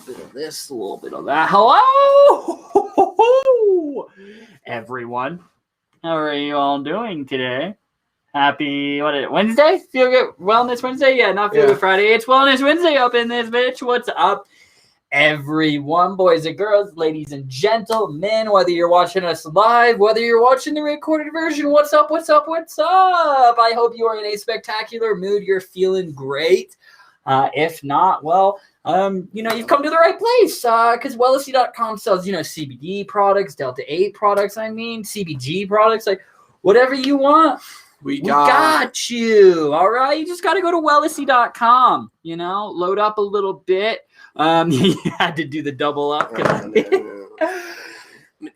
bit of this, a little bit of that. Hello, everyone. How are you all doing today? Happy, what is it, Wednesday? Feel Good Wellness Wednesday? Yeah, not Feel Good Friday. It's Wellness Wednesday up in this bitch. What's up, everyone, boys and girls, ladies and gentlemen, whether you're watching us live, whether you're watching the recorded version, what's up, what's up, what's up? I hope you are in a spectacular mood. You're feeling great. If not, well, you've come to the right place, because Wellnessy.com sells, CBD products, Delta 8 products, CBG products, like whatever you want. We got you. All right. You just got to go to Wellnessy.com, load up a little bit. You had to do the double up.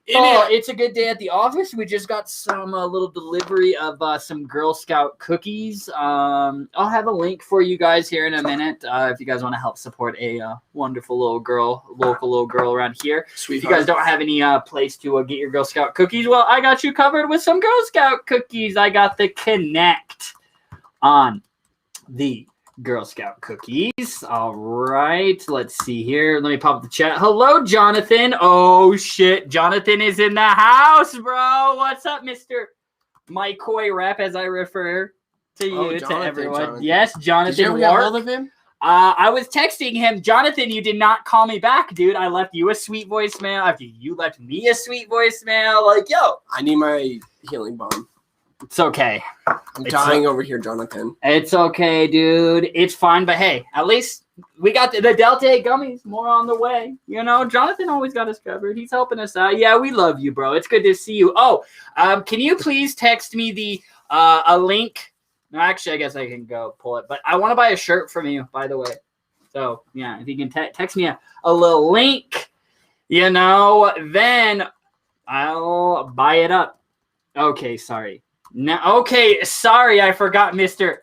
It's a good day at the office. We just got some little delivery of some Girl Scout cookies. I'll have a link for you guys here in a minute if you guys want to help support a wonderful local little girl around here. Sweetheart. If you guys don't have any place to get your Girl Scout cookies, well, I got you covered with some Girl Scout cookies. I got the Connect on the Girl Scout cookies. All right, let's see here. Let me pop up the chat. Hello, Jonathan. Oh shit, Jonathan is in the house, bro. What's up, Mr. My Koi rep, as I refer to you, to everyone. Jonathan. Yes, Jonathan. Did you ever get hold of him? I was texting him, Jonathan. You did not call me back, dude. I left you a sweet voicemail after you left me a sweet voicemail. Like, yo, I need my healing balm. It's okay. I'm dying over here, Jonathan. It's okay, dude. It's fine. But hey, at least we got the Delta 8 gummies. More on the way. Jonathan always got us covered. He's helping us out. Yeah, we love you, bro. It's good to see you. Oh, can you please text me a link? No, actually, I guess I can go pull it. But I want to buy a shirt from you, by the way. So, yeah, if you can text me a little link, then I'll buy it up. Okay, sorry. No, okay, sorry, I forgot Mr.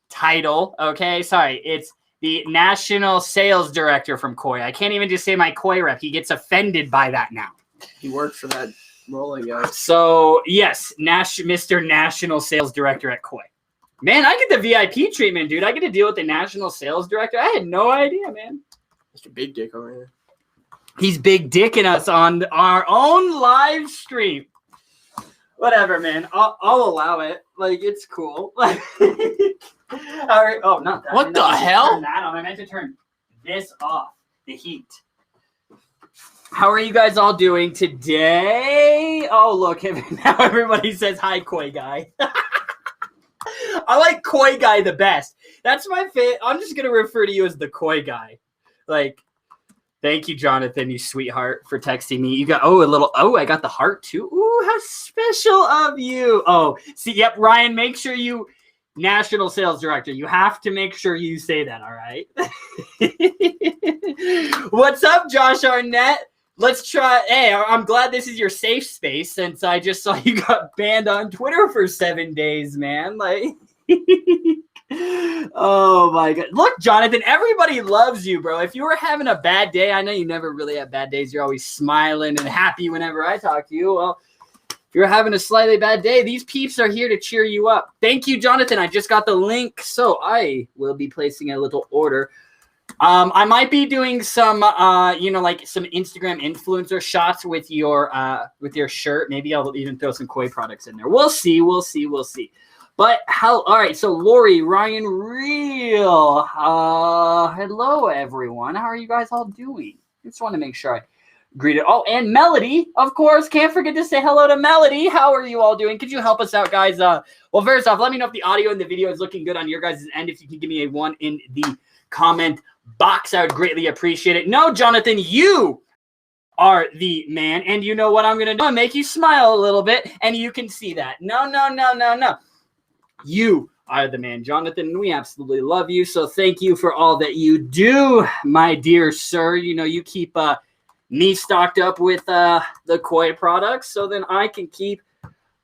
Title. Okay, sorry, it's the National Sales Director from Koi. I can't even just say my Koi rep. He gets offended by that now. He worked for that role, I guess. So, yes, Mr. National Sales Director at Koi. Man, I get the VIP treatment, dude. I get to deal with the National Sales Director. I had no idea, man. Mr. Big Dick over here. He's big dicking us on our own live stream. Whatever, man. I'll allow it. Like, it's cool. All right. Oh, not that. What the hell? Turn that on. I meant to turn this off. The heat. How are you guys all doing today? Oh, look. Now everybody says hi, Koi Guy. I like Koi Guy the best. That's my fit. I'm just going to refer to you as the Koi Guy. Like, thank you, Jonathan, you sweetheart, for texting me. You got, I got the heart too. Ooh, how special of you. Oh, see, yep, Ryan, make sure you, National Sales Director, you have to make sure you say that, all right? What's up, Josh Arnett? Let's try, hey, I'm glad this is your safe space since I just saw you got banned on Twitter for 7 days, man. Like, oh my God. Look, Jonathan, everybody loves you, bro. If you were having a bad day, I know you never really have bad days. You're always smiling and happy whenever I talk to you. Well, if you're having a slightly bad day, these peeps are here to cheer you up. Thank you, Jonathan. I just got the link, so I will be placing a little order. I might be doing some, like some Instagram influencer shots with your shirt. Maybe I'll even throw some Koi products in there. We'll see. But all right. So Lori, Ryan, Real. Hello everyone. How are you guys all doing? Just want to make sure I greeted. Oh, and Melody, of course. Can't forget to say hello to Melody. How are you all doing? Could you help us out, guys? Well, first off, let me know if the audio and the video is looking good on your guys' end. If you can give me a 1 in the comment box, I would greatly appreciate it. No, Jonathan, you are the man, and you know what I'm gonna do? I'll make you smile a little bit, and you can see that. No. You are the man, Jonathan. We absolutely love you, so thank you for all that you do, my dear sir. You keep me stocked up with the Koi products, so then I can keep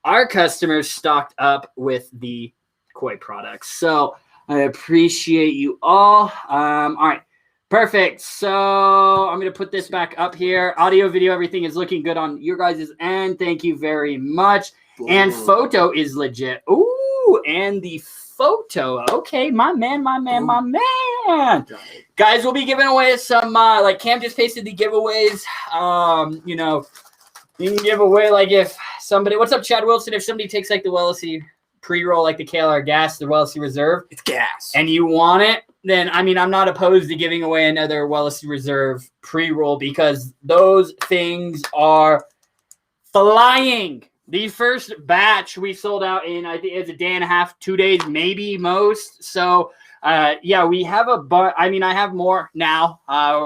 our customers stocked up with the Koi products. So I appreciate you all. All right. Perfect. So I'm going to put this back up here. Audio, video, everything is looking good on your guys' end. Thank you very much. Whoa. And photo is legit. Ooh, Ooh, and the photo. Okay, my man. Guys, we'll be giving away some, like Cam just pasted the giveaways. You know, you can give away, like, if somebody, what's up, Chad Wilson? If somebody takes, like, the Wellesi pre-roll, like the KLR gas, the Wellesi Reserve. It's gas. And you want it, then, I mean, I'm not opposed to giving away another Wellesi Reserve pre-roll because those things are flying. The first batch we sold out in, I think it's a day and a half, 2 days, maybe most. So, yeah, we have I mean, I have more now.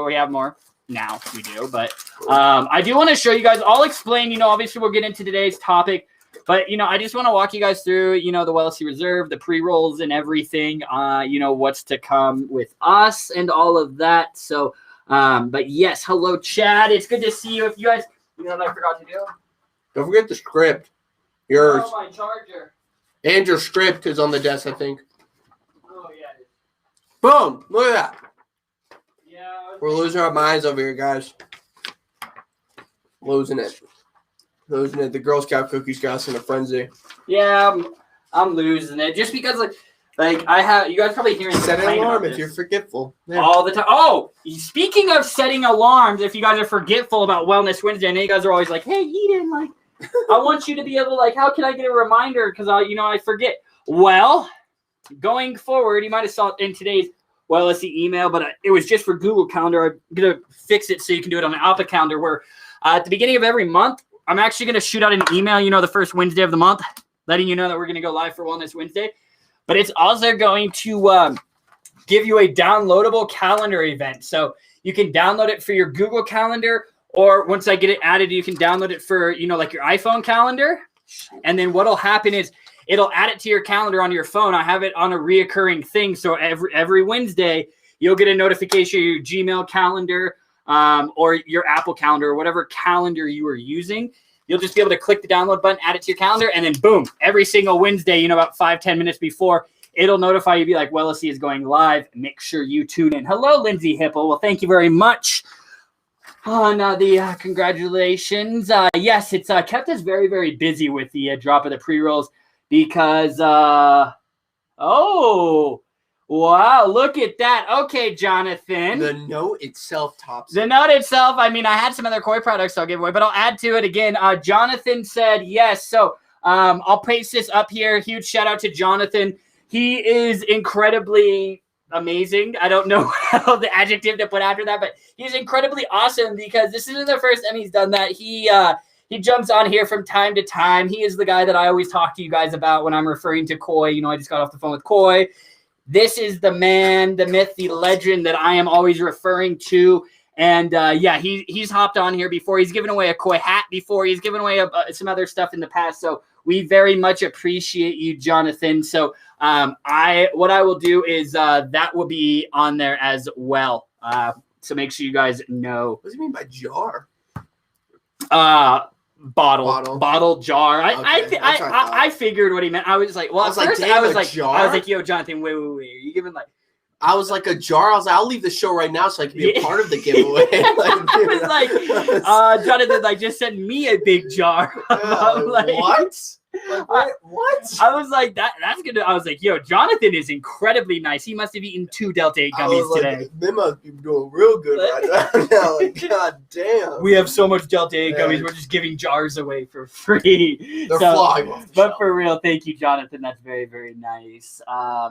We have more now. We do. But I do want to show you guys. I'll explain, you know, obviously we'll get into today's topic. But, you know, I just want to walk you guys through, you know, the Wellesi Reserve, the pre-rolls and everything, you know, what's to come with us and all of that. So, but yes, hello, Chad. It's good to see you. If you guys, you know what I forgot to do? Don't forget the script. Yours. Oh, my charger. And your script is on the desk, I think. Oh, yeah. Boom. Look at that. Yeah. We're losing our minds over here, guys. Losing it. Losing it. The Girl Scout cookies got us in a frenzy. Yeah, I'm losing it. Just because, like I have, you guys probably hearing set an alarm if you're forgetful. Yeah. All the time. Oh, speaking of setting alarms, if you guys are forgetful about Wellness Wednesday, I know you guys are always like, hey, Eden, like, I want you to be able to, like, how can I get a reminder? Because, you know, I forget. Well, going forward, you might have saw it in today's Wellnessy email, but it was just for Google Calendar. I'm going to fix it so you can do it on an Alpha Calendar where at the beginning of every month, I'm actually going to shoot out an email, you know, the first Wednesday of the month, letting you know that we're going to go live for Wellness Wednesday. But it's also going to give you a downloadable calendar event. So you can download it for your Google Calendar, or once I get it added, you can download it for, you know, like your iPhone calendar. And then what'll happen is it'll add it to your calendar on your phone. I have it on a reoccurring thing. So every Wednesday, you'll get a notification of your Gmail calendar or your Apple calendar or whatever calendar you are using. You'll just be able to click the download button, add it to your calendar, and then boom, every single Wednesday, you know, about 5-10 minutes before, it'll notify you, be like, Wellnessy is going live. Make sure you tune in. Hello, Lindsay Hipple. Well, thank you very much on the congratulations. Yes, it's kept us very, very busy with the drop of the pre-rolls because, oh, wow, look at that. Okay, Jonathan. The note itself tops. The note itself, I mean, I had some other koi products I'll give away, but I'll add to it again. Jonathan said yes. So I'll paste this up here. Huge shout out to Jonathan. He is incredibly amazing. I don't know how the adjective to put after that, but he's incredibly awesome because this isn't the first time he's done that. He jumps on here from time to time. He is the guy that I always talk to you guys about when I'm referring to koi. You know, I just got off the phone with koi. This is the man, the myth, the legend that I am always referring to. And yeah, he's hopped on here before. He's given away a koi hat before. He's given away some other stuff in the past. So we very much appreciate you, Jonathan. So what I will do is that will be on there as well. So make sure you guys know. What does he mean by jar? Bottle, jar. Okay, I figured what he meant. I was like, well, at first I was like, yo, Jonathan, wait. Are you giving like? I was like a jar. I was like, I'll leave the show right now so I can be a part of the giveaway. I was like, Jonathan, like, just send me a big jar. What? What? I was like, that's good. I was like, yo, Jonathan is incredibly nice. He must have eaten 2 Delta 8 gummies today. They must be doing real good right now. Like, God damn. We have so much Delta 8 gummies. We're just giving jars away for free. They're flying off the shelf. For real, thank you, Jonathan. That's very, very nice.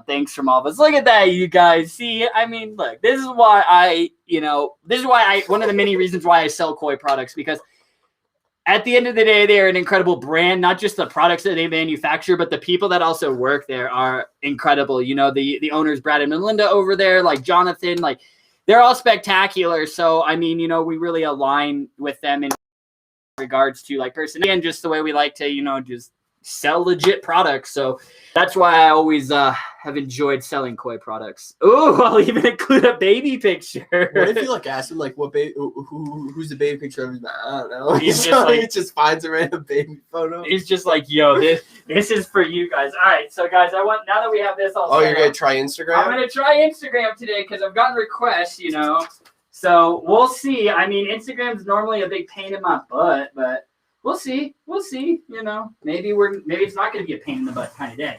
Thanks from all of us. Look at that, you guys. See, I mean, look, this is why one of the many reasons why I sell koi products, because at the end of the day, they are an incredible brand. Not just the products that they manufacture, but the people that also work there are incredible. You know, the owners, Brad and Melinda over there, like Jonathan, like they're all spectacular. So, I mean, you know, we really align with them in regards to like personality and just the way we like to, you know, just sell legit products. So that's why I always have enjoyed selling koi products. Oh, I'll even include a baby picture. What if you like ask him like what baby, who's the baby picture of his man? I don't know. He's just like, he just finds a random baby photo. He's just like, yo, this is for you guys. All right, so guys, now that we have this all. Oh, you're gonna try Instagram? I'm gonna try Instagram today because I've gotten requests, you know. So we'll see. I mean, Instagram's normally a big pain in my butt, but we'll see. You know, maybe it's not going to be a pain in the butt kind of day.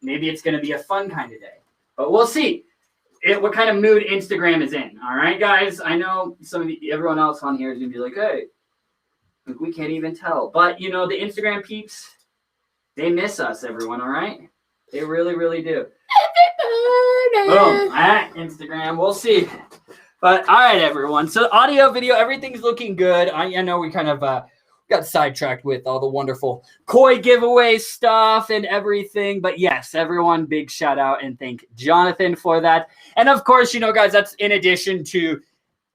maybe it's going to be a fun kind of day. But we'll see what kind of mood Instagram is in. All right, guys? I know everyone else on here is going to be like, hey, like, we can't even tell. But, the Instagram peeps, they miss us, everyone, all right? They really, really do. Boom. All right, Instagram. We'll see. But, all right, everyone. So, audio, video, everything's looking good. I know we kind of got sidetracked with all the wonderful koi giveaway stuff and everything. But, yes, everyone, big shout out and thank Jonathan for that. And, of course, guys, that's in addition to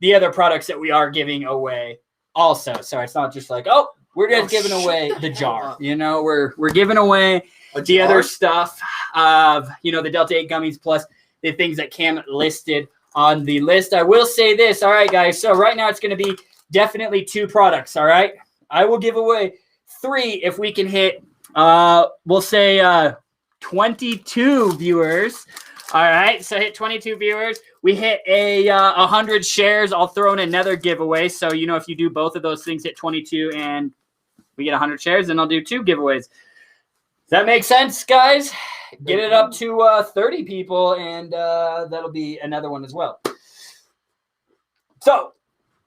the other products that we are giving away also. So, it's not just like, oh, we're just giving away the jar. We're giving away the other stuff of, the Delta 8 gummies plus the things that Cam listed on the list. I will say this. All right, guys. So right now it's going to be definitely 2 products. All right. I will give away 3 if we can hit, we'll say 22 viewers. All right. So hit 22 viewers. We hit 100 shares. I'll throw in another giveaway. So, if you do both of those things, hit 22 and we get 100 shares, then I'll do 2 giveaways. Does that make sense, guys? Get it up to 30 people, and that'll be another one as well. So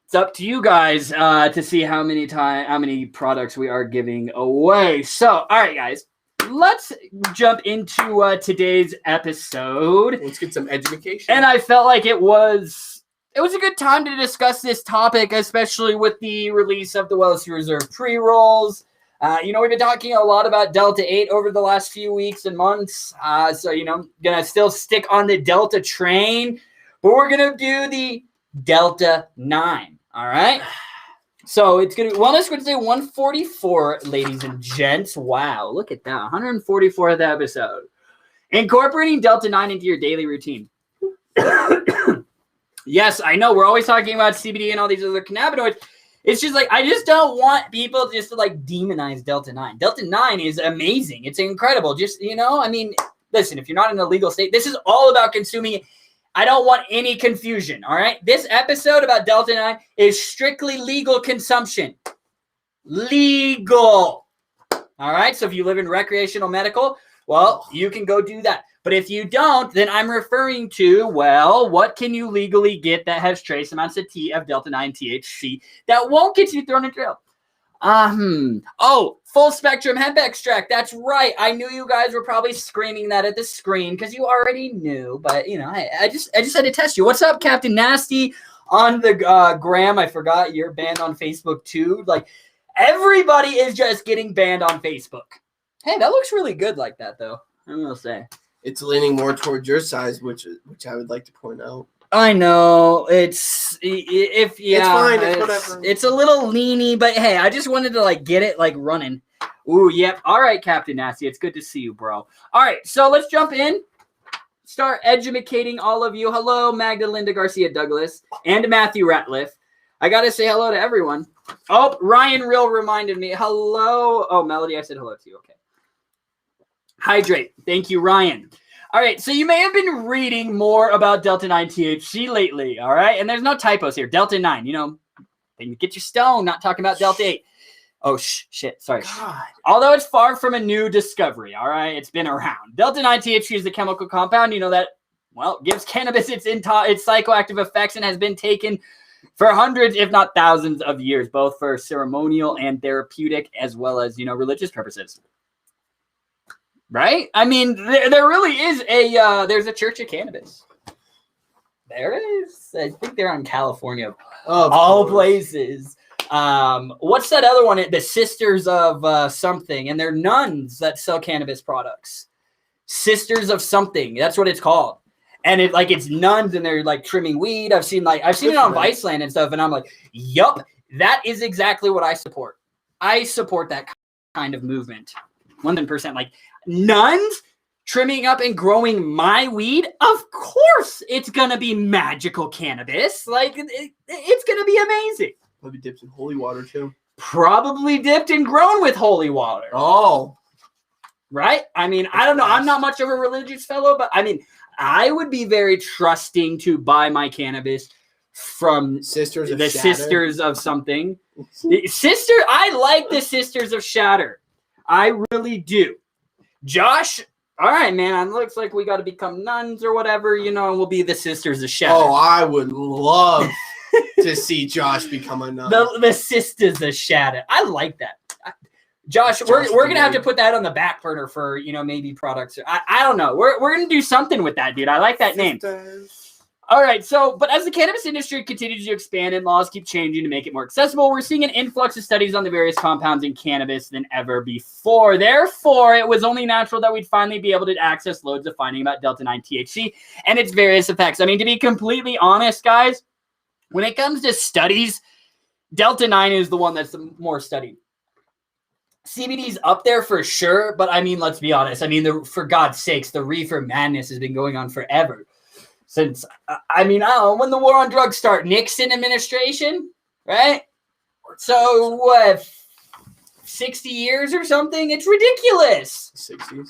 it's up to you guys to see how many products we are giving away. So, all right, guys, let's jump into today's episode. Let's get some education. And I felt like it was a good time to discuss this topic, especially with the release of the Wellness Reserve pre-rolls. We've been talking a lot about Delta 8 over the last few weeks and months. So, gonna still stick on the Delta train, but we're gonna do the Delta 9. All right. So it's gonna be Wellness Wednesday 144, ladies and gents. Wow, look at that. 144th episode. Incorporating Delta 9 into your daily routine. Yes, I know. We're always talking about CBD and all these other cannabinoids. It's just like, I just don't want people just to demonize Delta 9. Delta 9 is amazing. It's incredible. Just, listen, if you're not in a legal state, this is all about consuming it. I don't want any confusion, all right? This episode about Delta 9 is strictly legal consumption. Legal. All right? So if you live in recreational medical, well, you can go do that. But if you don't, then I'm referring to, what can you legally get that has trace amounts of Delta 9 THC that won't get you thrown in jail? Full spectrum hemp extract. That's right. I knew you guys were probably screaming that at the screen because you already knew. But, I just had to test you. What's up, Captain Nasty on the gram? I forgot you're banned on Facebook too. Everybody is just getting banned on Facebook. Hey, that looks really good like that, though. I'm going to say. It's leaning more towards your size, which I would like to point out. I know it's fine. It's whatever. It's a little leany, but hey, I just wanted to get it running. Ooh, yep. All right, Captain Nasty, it's good to see you, bro. All right, so let's jump in. Start educating all of you. Hello, Magdalinda Garcia Douglas and Matthew Ratliff. I gotta say hello to everyone. Oh, Ryan Real reminded me. Hello. Oh, Melody, I said hello to you. Okay. Hydrate. Thank you, Ryan. All right, so you may have been reading more about Delta 9 THC lately, all right? And there's no typos here. Delta 9, get your stone, not talking about Delta 8. Oh, shit, sorry. God. Although it's far from a new discovery, all right? It's been around. Delta 9 THC is the chemical compound, that, gives cannabis its psychoactive effects and has been taken for hundreds, if not thousands of years, both for ceremonial and therapeutic as well as, religious purposes. Right? I mean, there really is there's a Church of Cannabis. There is. I think they're in California. All places. What's that other one? The Sisters of something. And they're nuns that sell cannabis products. Sisters of something. That's what it's called. And it's nuns and they're trimming weed. I've seen it on Viceland and stuff. And I'm like, yup, that is exactly what I support. I support that kind of movement. 100%. Nuns trimming up and growing my weed, of course it's gonna be magical cannabis. It's gonna be amazing. Probably dipped in holy water too. Probably dipped and grown with holy water. Oh, right. I mean, I don't know. I'm not much of a religious fellow, but I would be very trusting to buy my cannabis from Sisters of the Shatter. Sisters of something. I like the Sisters of Shatter. I really do. Josh All right, man. It looks like we got to become nuns or whatever, and we'll be the sisters of Shatter. Oh, I would love to see Josh become a nun. The sisters of Shatter. I like that. Josh, we're gonna have to put that on the back burner for maybe products. I don't know. We're gonna do something with that, dude. I like that name. All right, but as the cannabis industry continues to expand and laws keep changing to make it more accessible, we're seeing an influx of studies on the various compounds in cannabis than ever before. Therefore, it was only natural that we'd finally be able to access loads of finding about Delta-9 THC and its various effects. I mean, to be completely honest, guys, when it comes to studies, Delta-9 is the one that's the more studied. CBD's up there for sure, but I mean, let's be honest. I mean, for God's sakes, the reefer madness has been going on forever. Since, I don't know, when the war on drugs started, Nixon administration, right? So, what, 60 years or something? It's ridiculous. 60s?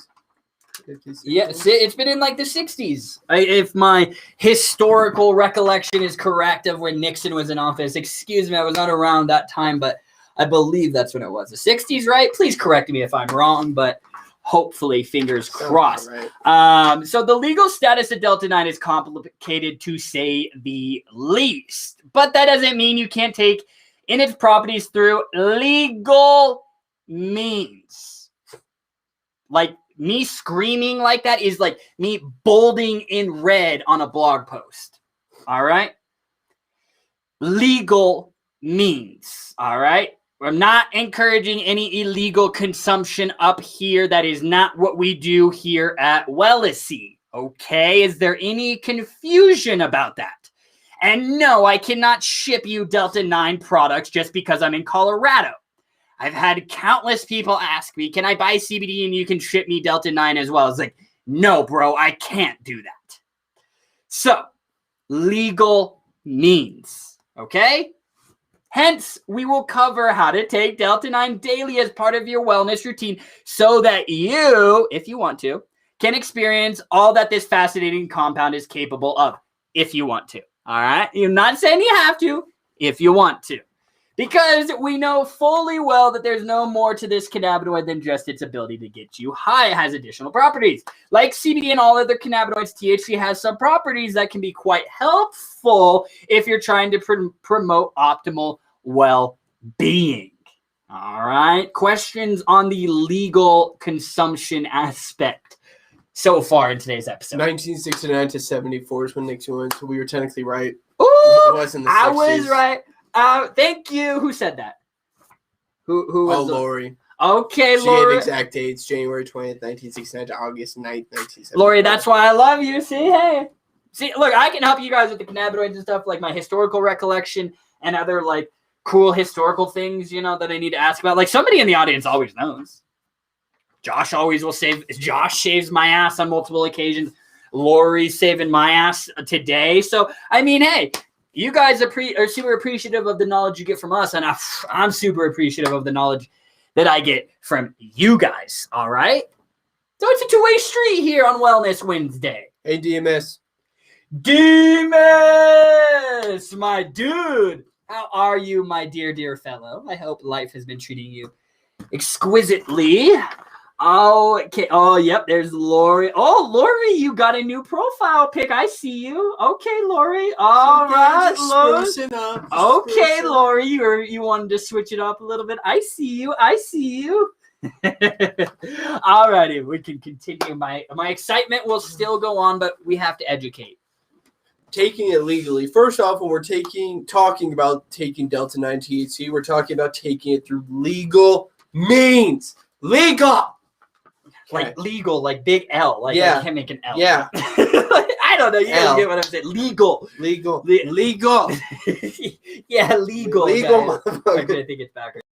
50s? Yeah, it's been in like the 60s. If my historical recollection is correct of when Nixon was in office. Excuse me, I was not around that time, but I believe that's when it was. The 60s, right? Please correct me if I'm wrong, but hopefully, fingers crossed. Right. So the legal status of Delta-9 is complicated to say the least. But that doesn't mean you can't take in its properties through legal means. Like me screaming like that is like me bolding in red on a blog post. All right? Legal means. All right? I'm not encouraging any illegal consumption up here. That is not what we do here at Wellesley. Okay? Is there any confusion about that? And no, I cannot ship you Delta-9 products just because I'm in Colorado. I've had countless people ask me, can I buy CBD and you can ship me Delta-9 as well? It's like, no, bro, I can't do that. So, legal means. Okay? Hence, we will cover how to take Delta-9 daily as part of your wellness routine so that you, if you want to, can experience all that this fascinating compound is capable of, if you want to. All right? You're not saying you have to, if you want to. Because we know fully well that there's no more to this cannabinoid than just its ability to get you high. It has additional properties. Like CBD and all other cannabinoids, THC has some properties that can be quite helpful if you're trying to promote optimal well-being. All right. Questions on the legal consumption aspect so far in today's episode? 1969 to 74 is when Nixon went, so we were technically right. Ooh, it was in the 60s. I was right. Thank you. Who said that? Who was Lori. Okay, she Lori. Gave exact dates, January 20th, 1969 to August 9th, 1974. Lori, that's why I love you. See, look, I can help you guys with the cannabinoids and stuff, like my historical recollection and other, like, cool historical things, that I need to ask about. Like, somebody in the audience always knows. Josh shaves my ass on multiple occasions. Lori's saving my ass today. So, I mean, hey, you guys are super appreciative of the knowledge you get from us, and I'm super appreciative of the knowledge that I get from you guys, all right? So it's a two-way street here on Wellness Wednesday. Hey, DMS. Demas, my dude. How are you, my dear fellow? I hope life has been treating you exquisitely. Okay. Oh, yep. There's Lori. Oh, Lori, you got a new profile pic. I see you. Okay, Lori. All right, Lori. Okay, Lori, you wanted to switch it up a little bit. I see you. All righty, we can continue. My excitement will still go on, but we have to educate. Taking it legally. First off, when we're talking about taking Delta-9 THC, we're talking about taking it through legal means. Legal. Like legal, like big L. Like yeah. I can't make an L. Yeah. I don't know. You guys get what I'm saying. Legal. Legal. Yeah, legal. Legal. I think it's backwards.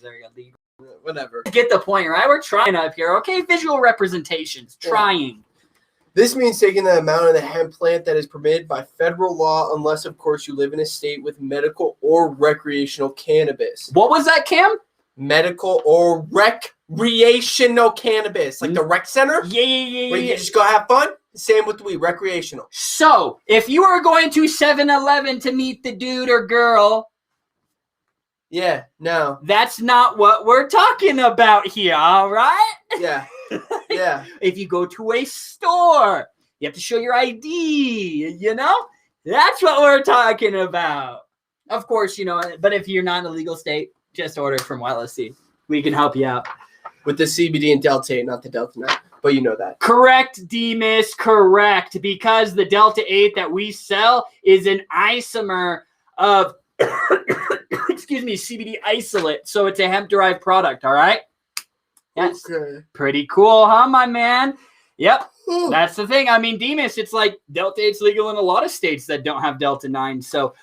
There we go. Legal. Whatever. Get the point, right? We're trying up here. Okay, visual representations. Trying. This means taking the amount of the hemp plant that is permitted by federal law, unless, of course, you live in a state with medical or recreational cannabis. What was that, Cam? Medical or recreational cannabis. Like the rec center? Yeah. Where you just go have fun? Same with the weed. Recreational. So, if you are going to 7-Eleven to meet the dude or girl... Yeah, no. That's not what we're talking about here, all right? Yeah. Yeah. If you go to a store, you have to show your ID, you know? That's what we're talking about. Of course, you know, but if you're not in a legal state, just order from YLSC. We can help you out. With the CBD and Delta 8, not the Delta 9. But you know that. Correct, Demas, correct. Because the Delta 8 that we sell is an isomer of, excuse me, CBD isolate. So it's a hemp-derived product, all right? That's pretty cool, huh, my man? Yep. That's the thing. I mean, Demas, it's like Delta 8's legal in a lot of states that don't have Delta 9. So,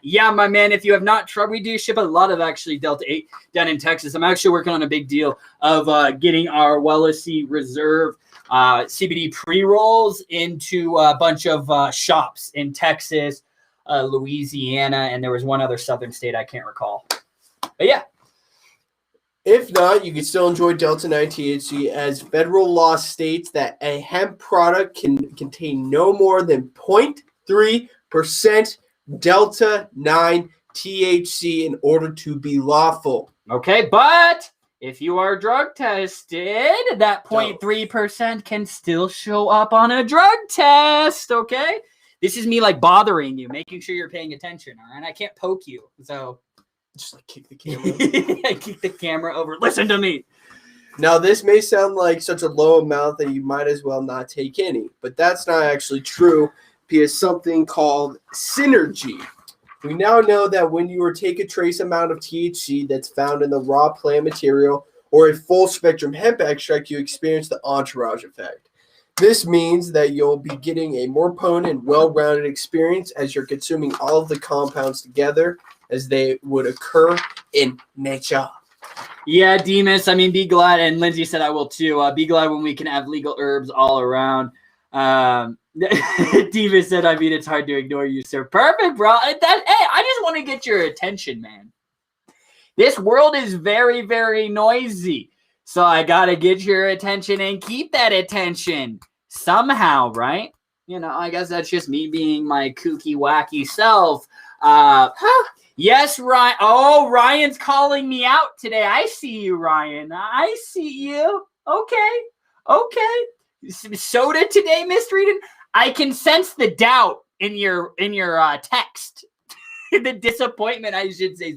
yeah, my man, if you have not tried, we do ship a lot of actually Delta 8 down in Texas. I'm actually working on a big deal of getting our Wellesley Reserve CBD pre-rolls into a bunch of shops in Texas, Louisiana, and there was one other southern state I can't recall. But, yeah. If not, you can still enjoy Delta 9 THC, as federal law states that a hemp product can contain no more than 0.3% Delta 9 THC in order to be lawful. Okay, but if you are drug tested, that 0.3% can still show up on a drug test, okay? This is me like bothering you, making sure you're paying attention, all right? I can't poke you, so... Just like kick the camera. Kick the camera over. Listen to me. Now, this may sound like such a low amount that you might as well not take any, but that's not actually true because something called synergy. We now know that when you take a trace amount of THC that's found in the raw plant material or a full spectrum hemp extract, you experience the entourage effect. This means that you'll be getting a more potent and well-rounded experience as you're consuming all of the compounds together as they would occur in nature. Yeah, Demas, I mean, be glad, and Lindsay said I will too, be glad when we can have legal herbs all around. Demas said, I mean, it's hard to ignore you, sir. Perfect, bro. Hey, I just want to get your attention, man. This world is very, very noisy. So I got to get your attention and keep that attention somehow, right? You know, I guess that's just me being my kooky, wacky self. Yes, Ryan. Oh, Ryan's calling me out today. I see you, Ryan. I see you. Okay. Soda today, Miss Reedon? I can sense the doubt in your text. The disappointment, I should say.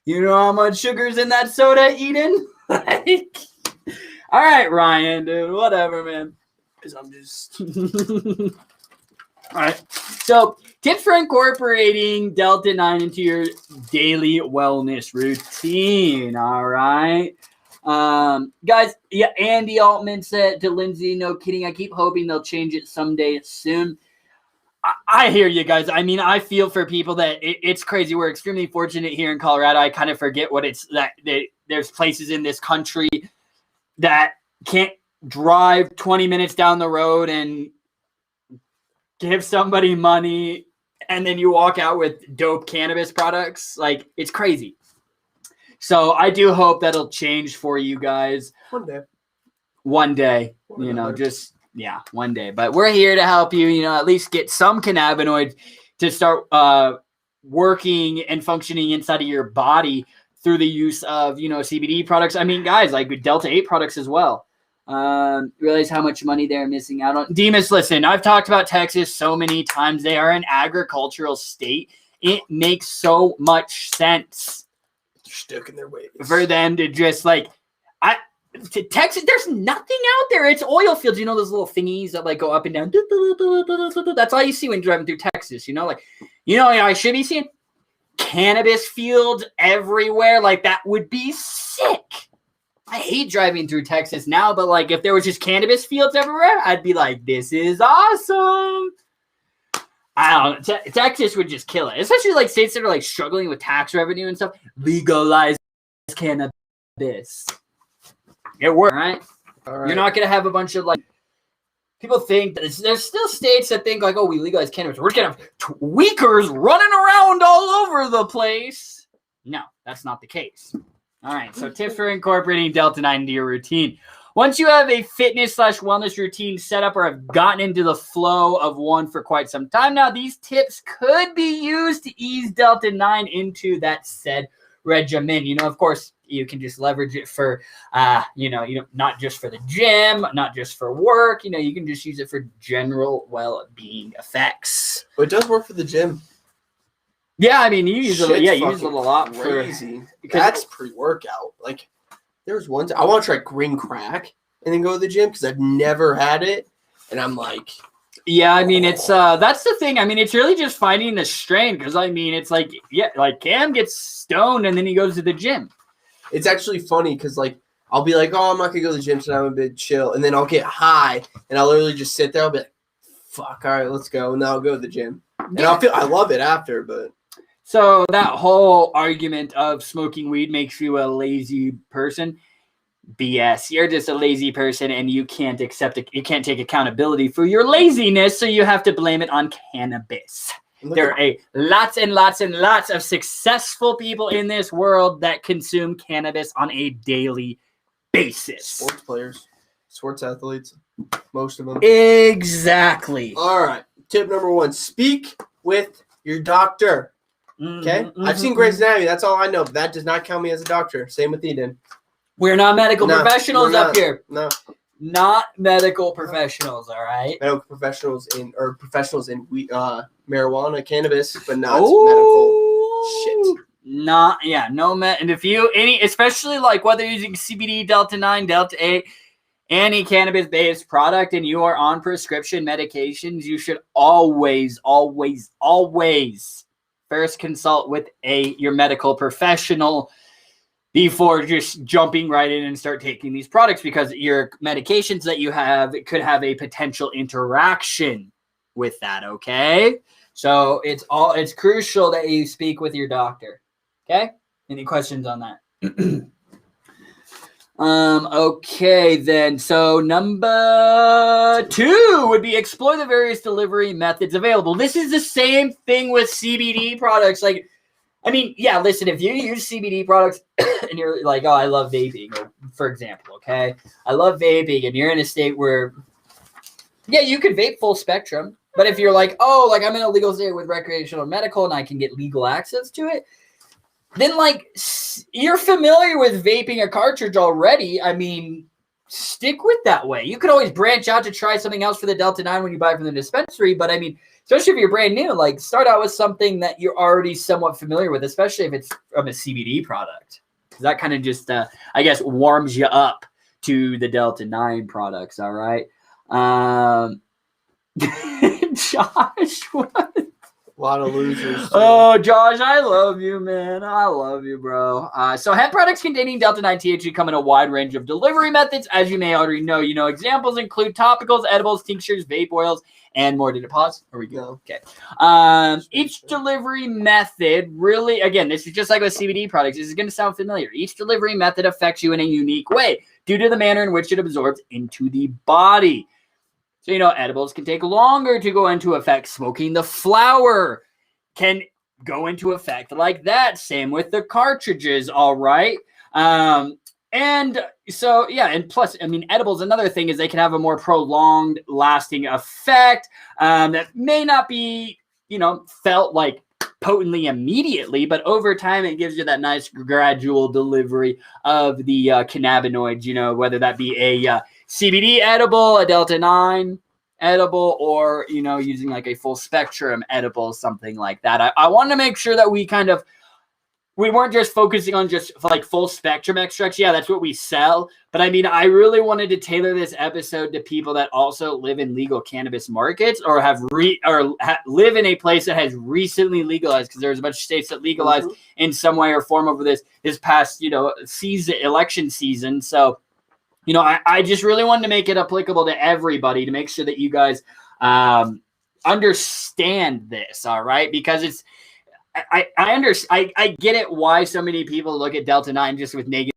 You know how much sugar's in that soda, Eden? Like, all right, Ryan, dude. Whatever, man. Because I'm just... All right. So, tips for incorporating Delta 9 into your daily wellness routine. All right. Guys, yeah, Andy Altman said to Lindsay, no kidding. I keep hoping they'll change it someday soon. I hear you guys. I mean, I feel for people that it's crazy. We're extremely fortunate here in Colorado. I kind of forget what it's that there's places in this country that can't drive 20 minutes down the road and give somebody money and then you walk out with dope cannabis products. Like, it's crazy. So I do hope that'll change for you guys. One day, you know, just, yeah, one day. But we're here to help you, you know, at least get some cannabinoids to start working and functioning inside of your body through the use of, you know, CBD products. I mean, guys, like Delta 8 products as well. Realize how much money they're missing out on. Demas, listen, I've talked about Texas so many times. They are an agricultural state. It makes so much sense. They're stuck in their ways. For them to just like, to Texas, there's nothing out there. It's oil fields. You know, those little thingies that like go up and down. That's all you see when driving through Texas. You know, like, you know, I should be seeing cannabis fields everywhere. Like, that would be sick. I hate driving through Texas now, but like if there was just cannabis fields everywhere, I'd be like, this is awesome. I don't know. Texas would just kill it. Especially like states that are like struggling with tax revenue and stuff. Legalize cannabis. It works, right? All right. You're not going to have a bunch of like, people think that there's still states that think like, oh, we legalize cannabis. We're going to have tweakers running around all over the place. No, that's not the case. All right, so tips for incorporating Delta 9 into your routine. Once you have a fitness/wellness routine set up or have gotten into the flow of one for quite some time now, these tips could be used to ease Delta 9 into that said regimen. Of course, you can just leverage it for, not just for the gym, not just for work. You can just use it for general well-being effects. But it does work for the gym. Yeah, I mean, you use it. Yeah, you use it a lot. Crazy. That's pre-workout. Like, there's one time I want to try green crack and then go to the gym because I've never had it, and I'm like. Yeah, I mean, it's that's the thing. I mean, it's really just finding the strain because I mean, it's like Cam gets stoned and then he goes to the gym. It's actually funny because like I'll be like, oh, I'm not gonna go to the gym tonight. I'm a bit chill, and then I'll get high and I'll literally just sit there. I'll be like, fuck, all right, let's go, and then I'll go to the gym, and I love it after. But so that whole argument of smoking weed makes you a lazy person. BS. You're just a lazy person and you can't you can't take accountability for your laziness, so you have to blame it on cannabis. There are lots and lots and lots of successful people in this world that consume cannabis on a daily basis. Sports players, sports athletes, most of them. Exactly. All right. Tip number 1, speak with your doctor. Okay? I've seen Grey's Anatomy. That's all I know. But that does not count me as a doctor. Same with Eden. We're not medical professionals up here. No. Not medical professionals, all right? Medical professionals in marijuana, cannabis, but not medical shit. And if especially like whether you're using CBD, Delta 9, Delta 8, any cannabis-based product and you are on prescription medications, you should always, always, always first consult with your medical professional before just jumping right in and start taking these products, because your medications that you have could have a potential interaction with that, okay? So it's crucial that you speak with your doctor, okay? Any questions on that? Okay, then. So number 2 would be explore the various delivery methods available. This is the same thing with CBD products. Like, I mean, yeah, listen, if you use CBD products and you're like, oh, I love vaping, for example, okay? I love vaping, and you're in a state where, yeah, you could vape full spectrum. But if you're like, oh, like I'm in a legal state with recreational medical and I can get legal access to it, then like you're familiar with vaping a cartridge already. I mean, stick with that way. You could always branch out to try something else for the Delta 9 when you buy from the dispensary. But I mean, especially if you're brand new, like start out with something that you're already somewhat familiar with, especially if it's from a CBD product. Because that kind of just, I guess, warms you up to the Delta 9 products, all right? Josh, what? A lot of losers. Too. Oh, Josh, I love you, man. I love you, bro. So hemp products containing Delta 9 THC come in a wide range of delivery methods, as you may already know. Examples include topicals, edibles, tinctures, vape oils, and more. Did it pause? Or we go? Okay. Each delivery method really, again, this is just like with CBD products. This is going to sound familiar. Each delivery method affects you in a unique way due to the manner in which it absorbs into the body. So, edibles can take longer to go into effect. Smoking the flower can go into effect like that. Same with the cartridges, all right? And so, yeah, and plus, I mean, edibles, another thing is they can have a more prolonged lasting effect that may not be, felt like potently immediately, but over time it gives you that nice gradual delivery of the cannabinoids, whether that be a CBD edible, a Delta 9 edible, or, using like a full spectrum edible, something like that. I want to make sure that we weren't just focusing on just like full spectrum extracts. Yeah, that's what we sell. But I mean, I really wanted to tailor this episode to people that also live in legal cannabis markets or live in a place that has recently legalized, because there's a bunch of states that legalized in some way or form over this past, election season. So, I just really wanted to make it applicable to everybody to make sure that you guys understand this, all right? Because I get it why so many people look at Delta 9 just with negative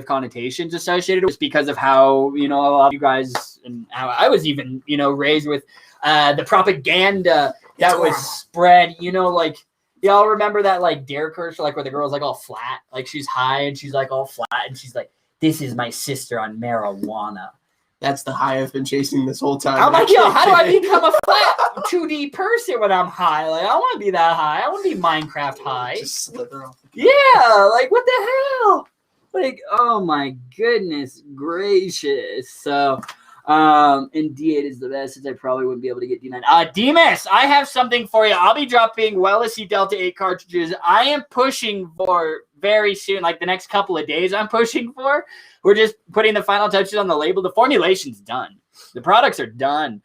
connotations associated with, because of how, a lot of you guys and how I was even, raised with the propaganda that was spread, like, y'all remember that like Dare commercial, like where the girl's like all flat, like she's high and she's like all flat and she's like, this is my sister on marijuana. That's the high I've been chasing this whole time. I'm like, yo, how do I become a flat 2D person when I'm high? Like, I want to be that high. I want to be Minecraft high. Just slither off. Yeah, like, what the hell? Like, oh my goodness gracious. So, and D8 is the best, since I probably wouldn't be able to get D9. Demas, I have something for you. I'll be dropping Wellesley Delta 8 cartridges. I am pushing for very soon, like the next couple of days I'm pushing for. We're just putting the final touches on the label. The formulation's done. The products are done.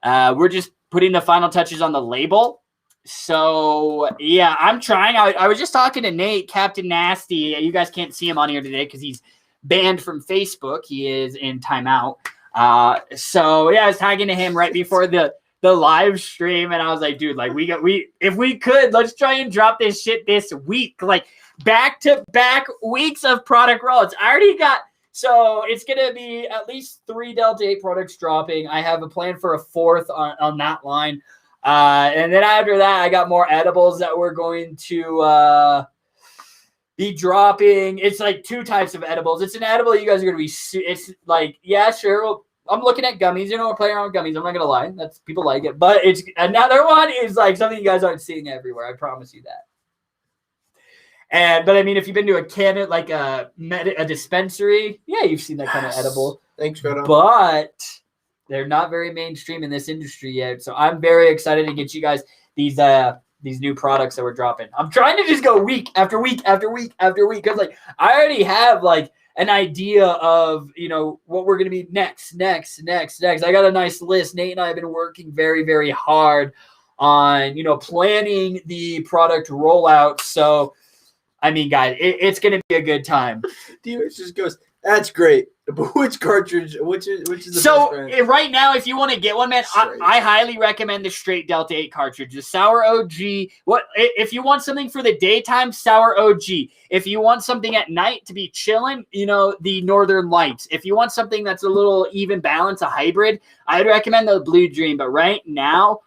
We're just putting the final touches on the label. So, yeah, I'm trying. I was just talking to Nate, Captain Nasty. You guys can't see him on here today because he's banned from Facebook. He is in timeout. So, yeah, I was talking to him right before the live stream, and I was like, dude, like, if we could, let's try and drop this shit this week. Like, back-to-back weeks of product rollouts. I already got... So it's going to be at least 3 Delta 8 products dropping. I have a plan for a 4th on that line. And then after that, I got more edibles that we're going to be dropping. It's like 2 types of edibles. It's an edible you guys are going to be... It's like, yeah, sure. Well, I'm looking at gummies. You know, we're playing around with gummies. I'm not going to lie. That's people like it. But it's another one is like something you guys aren't seeing everywhere. I promise you that. But I mean, if you've been to a cabinet, like a dispensary, yeah, you've seen that kind of edible. Thanks, Greta. But they're not very mainstream in this industry yet. So I'm very excited to get you guys these new products that we're dropping. I'm trying to just go week after week after week after week, because like I already have like an idea of, you know, what we're gonna be next. I got a nice list. Nate and I have been working very, very hard on, you know, planning the product rollout. So I mean, guys, it's going to be a good time. Demas just goes, that's great. But which cartridge, which is the best brand? So right now, if you want to get one, man, I highly recommend the straight Delta 8 cartridge. The Sour OG. If you want something for the daytime, Sour OG. If you want something at night to be chilling, you know, the Northern Lights. If you want something that's a little even balance, a hybrid, I'd recommend the Blue Dream. But right now,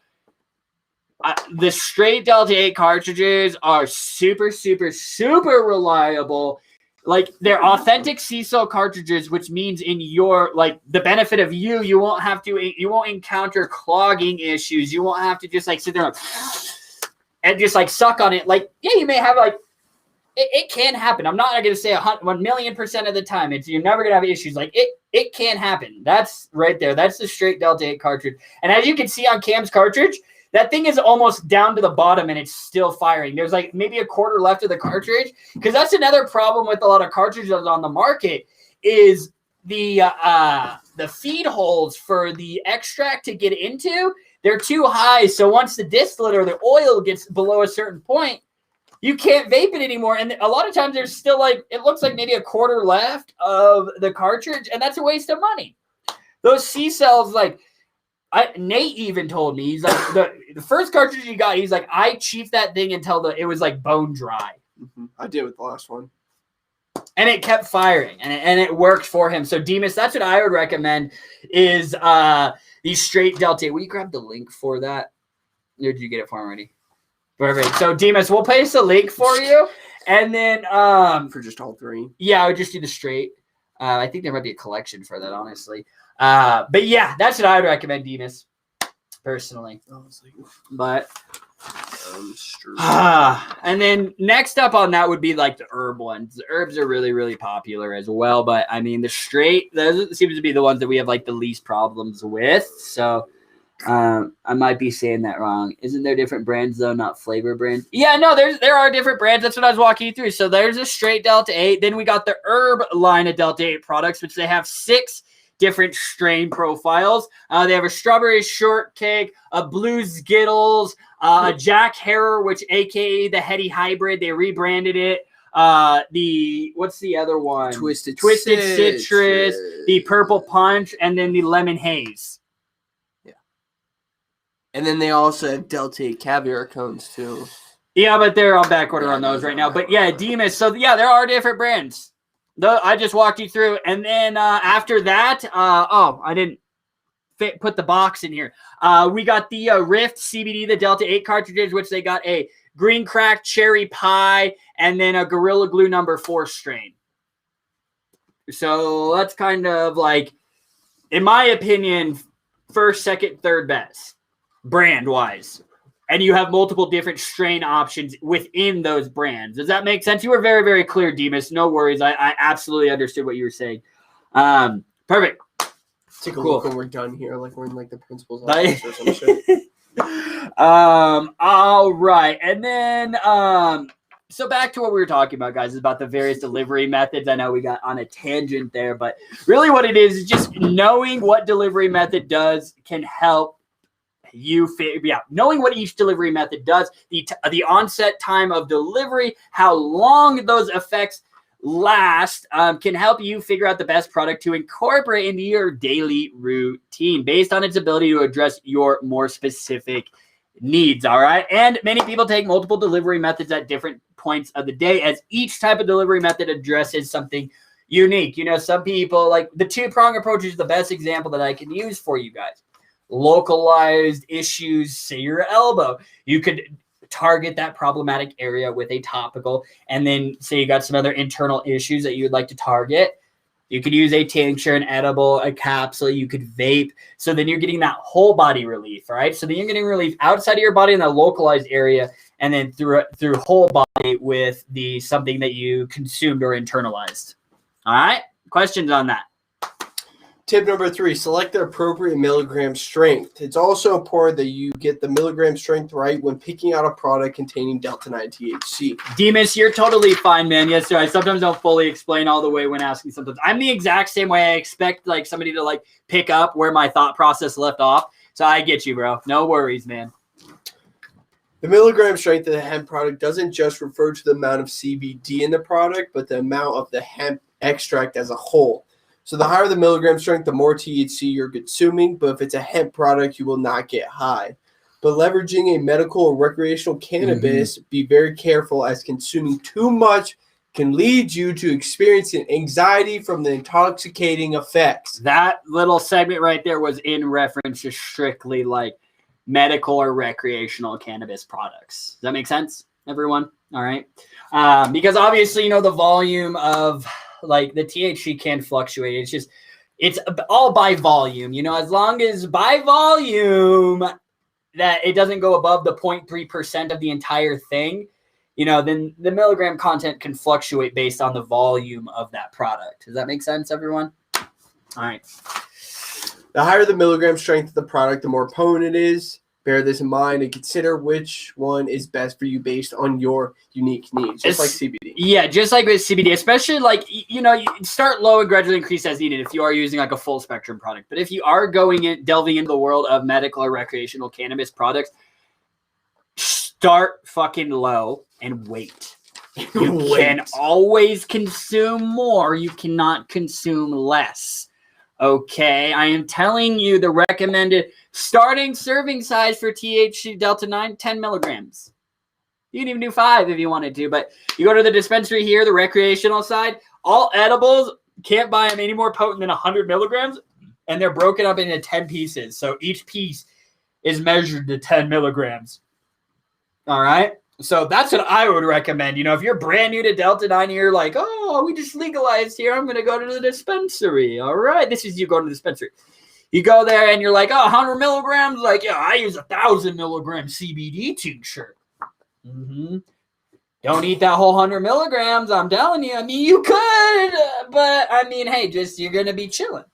the straight Delta 8 cartridges are super, super, super reliable. Like, they're authentic C-cell cartridges, which means in your, like, the benefit of you won't encounter clogging issues. You won't have to just, like, sit there and just, like, suck on it. Like, yeah, you may have, like, it can happen. I'm not going to say 1,000,000% of the time. You're never going to have issues. Like, it can happen. That's right there. That's the straight Delta 8 cartridge. And as you can see on Cam's cartridge, that thing is almost down to the bottom and it's still firing. There's like maybe a quarter left of the cartridge, because that's another problem with a lot of cartridges on the market is the feed holes for the extract to get into. They're too high. So once the distillate or the oil gets below a certain point, you can't vape it anymore. And a lot of times there's still like, it looks like maybe a quarter left of the cartridge, and that's a waste of money. Those C cells, like, Nate even told me, he's like, the first cartridge he got, he's like, I chiefed that thing until it was like bone dry. Mm-hmm. I did with the last one. And it kept firing, and it worked for him. So Demas, that's what I would recommend is these straight Delta. Will you grab the link for that? Or did you get it for him already? Perfect. So Demas, we'll paste a link for you. And then for just all 3. Yeah, I would just do the straight. I think there might be a collection for that, honestly. But yeah, that's what I would recommend, Demas, personally. But and then next up on that would be like the herb ones. The herbs are really, really popular as well. But I mean, the straight, those seems to be the ones that we have like the least problems with. So I might be saying that wrong. Isn't there different brands though, not flavor brands? Yeah, no, there are different brands. That's what I was walking you through. So there's a straight Delta 8. Then we got the herb line of Delta 8 products, which they have 6 different strain profiles. They have a strawberry shortcake, a blue Skittles, a Jack Harrer, which aka the Heady Hybrid. They rebranded it. What's the other one? Twisted Citrus, the Purple Punch, and then the Lemon Haze. Yeah. And then they also have Delta 8 caviar cones too. Yeah, but they're on back order on those right now. But yeah, Demas. So yeah, there are different brands. I just walked you through. And then after that, I didn't put the box in here. We got the Rift CBD, the Delta 8 cartridges, which they got a green crack cherry pie and then a Gorilla Glue number 4 strain. So that's kind of like in my opinion, first, second, third best brand-wise. And you have multiple different strain options within those brands. Does that make sense? You were very, very clear, Demas. No worries. I absolutely understood what you were saying. Perfect. Take a look when we're done here, like we're in like the principal's office or some shit. All right. And then so back to what we were talking about, guys, is about the various delivery methods. I know we got on a tangent there, but really what it is just knowing what delivery method does can help you knowing what each delivery method does, the onset time of delivery, how long those effects last, can help you figure out the best product to incorporate into your daily routine based on its ability to address your more specific needs. All right. And many people take multiple delivery methods at different points of the day, as each type of delivery method addresses something unique. You know, some people like the 2-prong approach is the best example that I can use for you guys. Localized issues, say your elbow, you could target that problematic area with a topical, and then say you got some other internal issues that you would like to target, you could use a tincture, an edible, a capsule, you could vape. So then you're getting that whole body relief, right? So then you're getting relief outside of your body in that localized area, and then through whole body with the something that you consumed or internalized. All right, questions on that? Tip number 3, select the appropriate milligram strength. It's also important that you get the milligram strength right when picking out a product containing Delta-9 THC. Demas, you're totally fine, man. Yes, sir. I sometimes don't fully explain all the way when asking sometimes. I'm the exact same way. I expect like somebody to like pick up where my thought process left off. So I get you, bro. No worries, man. The milligram strength of the hemp product doesn't just refer to the amount of CBD in the product, but the amount of the hemp extract as a whole. So the higher the milligram strength, the more THC you're consuming, but if it's a hemp product, you will not get high. But leveraging a medical or recreational cannabis, be very careful, as consuming too much can lead you to experiencing anxiety from the intoxicating effects. That little segment right there was in reference to strictly like medical or recreational cannabis products. Does that make sense, everyone? All right. Because obviously, you know, the volume of like the THC can fluctuate. It's all by volume, you know, as long as by volume that it doesn't go above the 0.3% of the entire thing, you know, then the milligram content can fluctuate based on the volume of that product. Does that make sense, everyone? All right. The higher the milligram strength of the product, the more potent it is. Bear this in mind and consider which one is best for you based on your unique needs, just like CBD. Yeah, just like with CBD, especially like, you know, you start low and gradually increase as needed if you are using like a full spectrum product. But if you are delving into the world of medical or recreational cannabis products, start fucking low and wait. You can always consume more. You cannot consume less. Okay, I am telling you the recommended starting serving size for THC Delta-9, 10 milligrams. You can even do 5 if you wanted to, but you go to the dispensary here, the recreational side, all edibles, can't buy them any more potent than 100 milligrams, and they're broken up into 10 pieces. So each piece is measured to 10 milligrams. All right? So that's what I would recommend. You know, if you're brand new to Delta-9, you're like, oh, we just legalized here. I'm going to go to the dispensary. All right. This is you going to the dispensary. You go there and you're like, oh, 100 milligrams? Like, yeah, I use 1,000 milligram CBD tincture. Don't eat that whole 100 milligrams. I'm telling you. I mean, you could, but I mean, hey, just you're going to be chilling.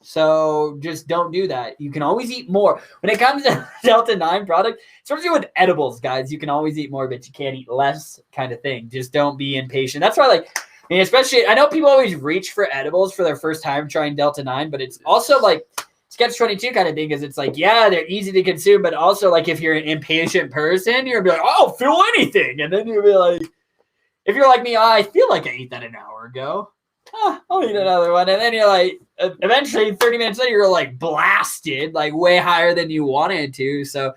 So just don't do that. You can always eat more. When it comes to Delta-9 product, especially with edibles, guys, you can always eat more, but you can't eat less kind of thing. Just don't be impatient. That's why, like, I mean, especially, I know people always reach for edibles for their first time trying Delta-9, but it's also like catch-22 kind of thing, because it's like, yeah, they're easy to consume, but also like if you're an impatient person, you're going to be like, oh, I'll feel anything. And then you'll be like, if you're like me, I feel like I ate that an hour ago. I'll eat another one. And then you're like, eventually 30 minutes later, you're like blasted, like way higher than you wanted to. So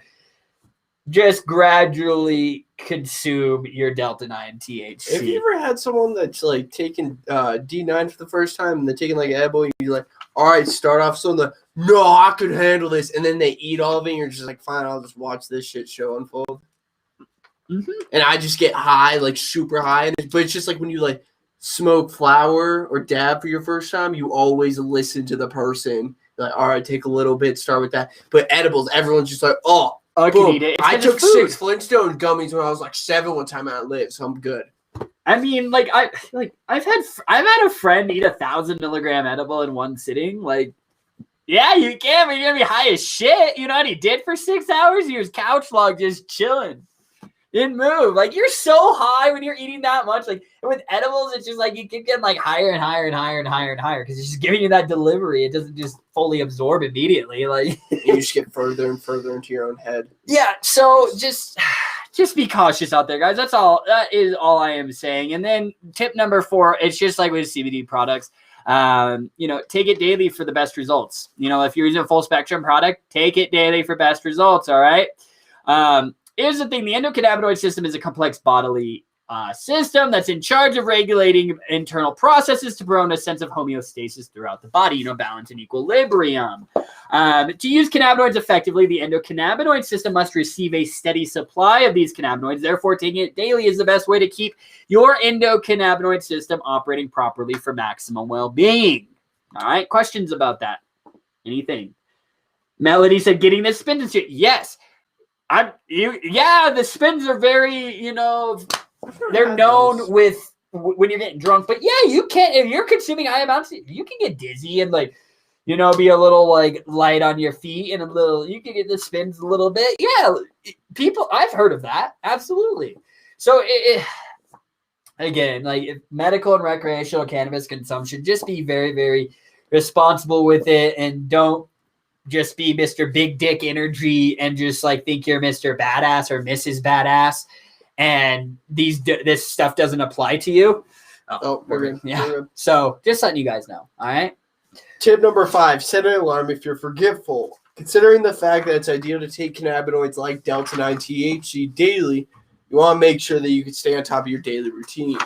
just gradually consume your Delta-9 THC. Have you ever had someone that's like taking D9 for the first time and they're taking like an edible and you're like, all right, start off so no, I could handle this. And then they eat all of it and you're just like, fine, I'll just watch this shit show unfold. And I just get high, like super high. But it's just like when you like smoke flower or dab for your first time, you always listen to the person. Like, all right, take a little bit, start with that. But edibles, everyone's just like, oh, I can eat it. I took 6 Flintstone gummies when I was like 7 one time, and I lived, so I'm good. I mean, like I've had a friend eat 1,000 milligram edible in one sitting. Like, yeah, you can, but you're gonna be high as shit. You know what he did for 6 hours? He was couch locked, just chilling. Didn't move. Like, you're so high when you're eating that much. Like, with edibles, it's just like you keep getting like higher and higher and higher and higher and higher because it's just giving you that delivery. It doesn't just fully absorb immediately. Like, you just get further and further into your own head. Yeah. So just be cautious out there, guys. That is all I am saying. And then tip number 4, it's just like with CBD products. Take it daily for the best results. If you're using a full spectrum product, take it daily for best results. All right. Here's the thing. The endocannabinoid system is a complex bodily system that's in charge of regulating internal processes to promote a sense of homeostasis throughout the body, balance and equilibrium. To use cannabinoids effectively, the endocannabinoid system must receive a steady supply of these cannabinoids. Therefore, taking it daily is the best way to keep your endocannabinoid system operating properly for maximum well-being. All right, questions about that? Anything? Melody said, getting the spins and shit. Yes. The spins are very, they're known with when you're getting drunk. But yeah, you can, if you're consuming high amounts, you can get dizzy and be a little like light on your feet and you can get the spins a little bit. Yeah, I've heard of that. Absolutely. So again, like medical and recreational cannabis consumption, just be very, very responsible with it and don't just be Mr. Big Dick Energy and just like think you're Mr. Badass or Mrs. Badass and this stuff doesn't apply to you. Yeah. So just letting you guys know. All right. Tip number 5, set an alarm if you're forgetful. Considering the fact that it's ideal to take cannabinoids like Delta-9 THC daily, you want to make sure that you can stay on top of your daily routine.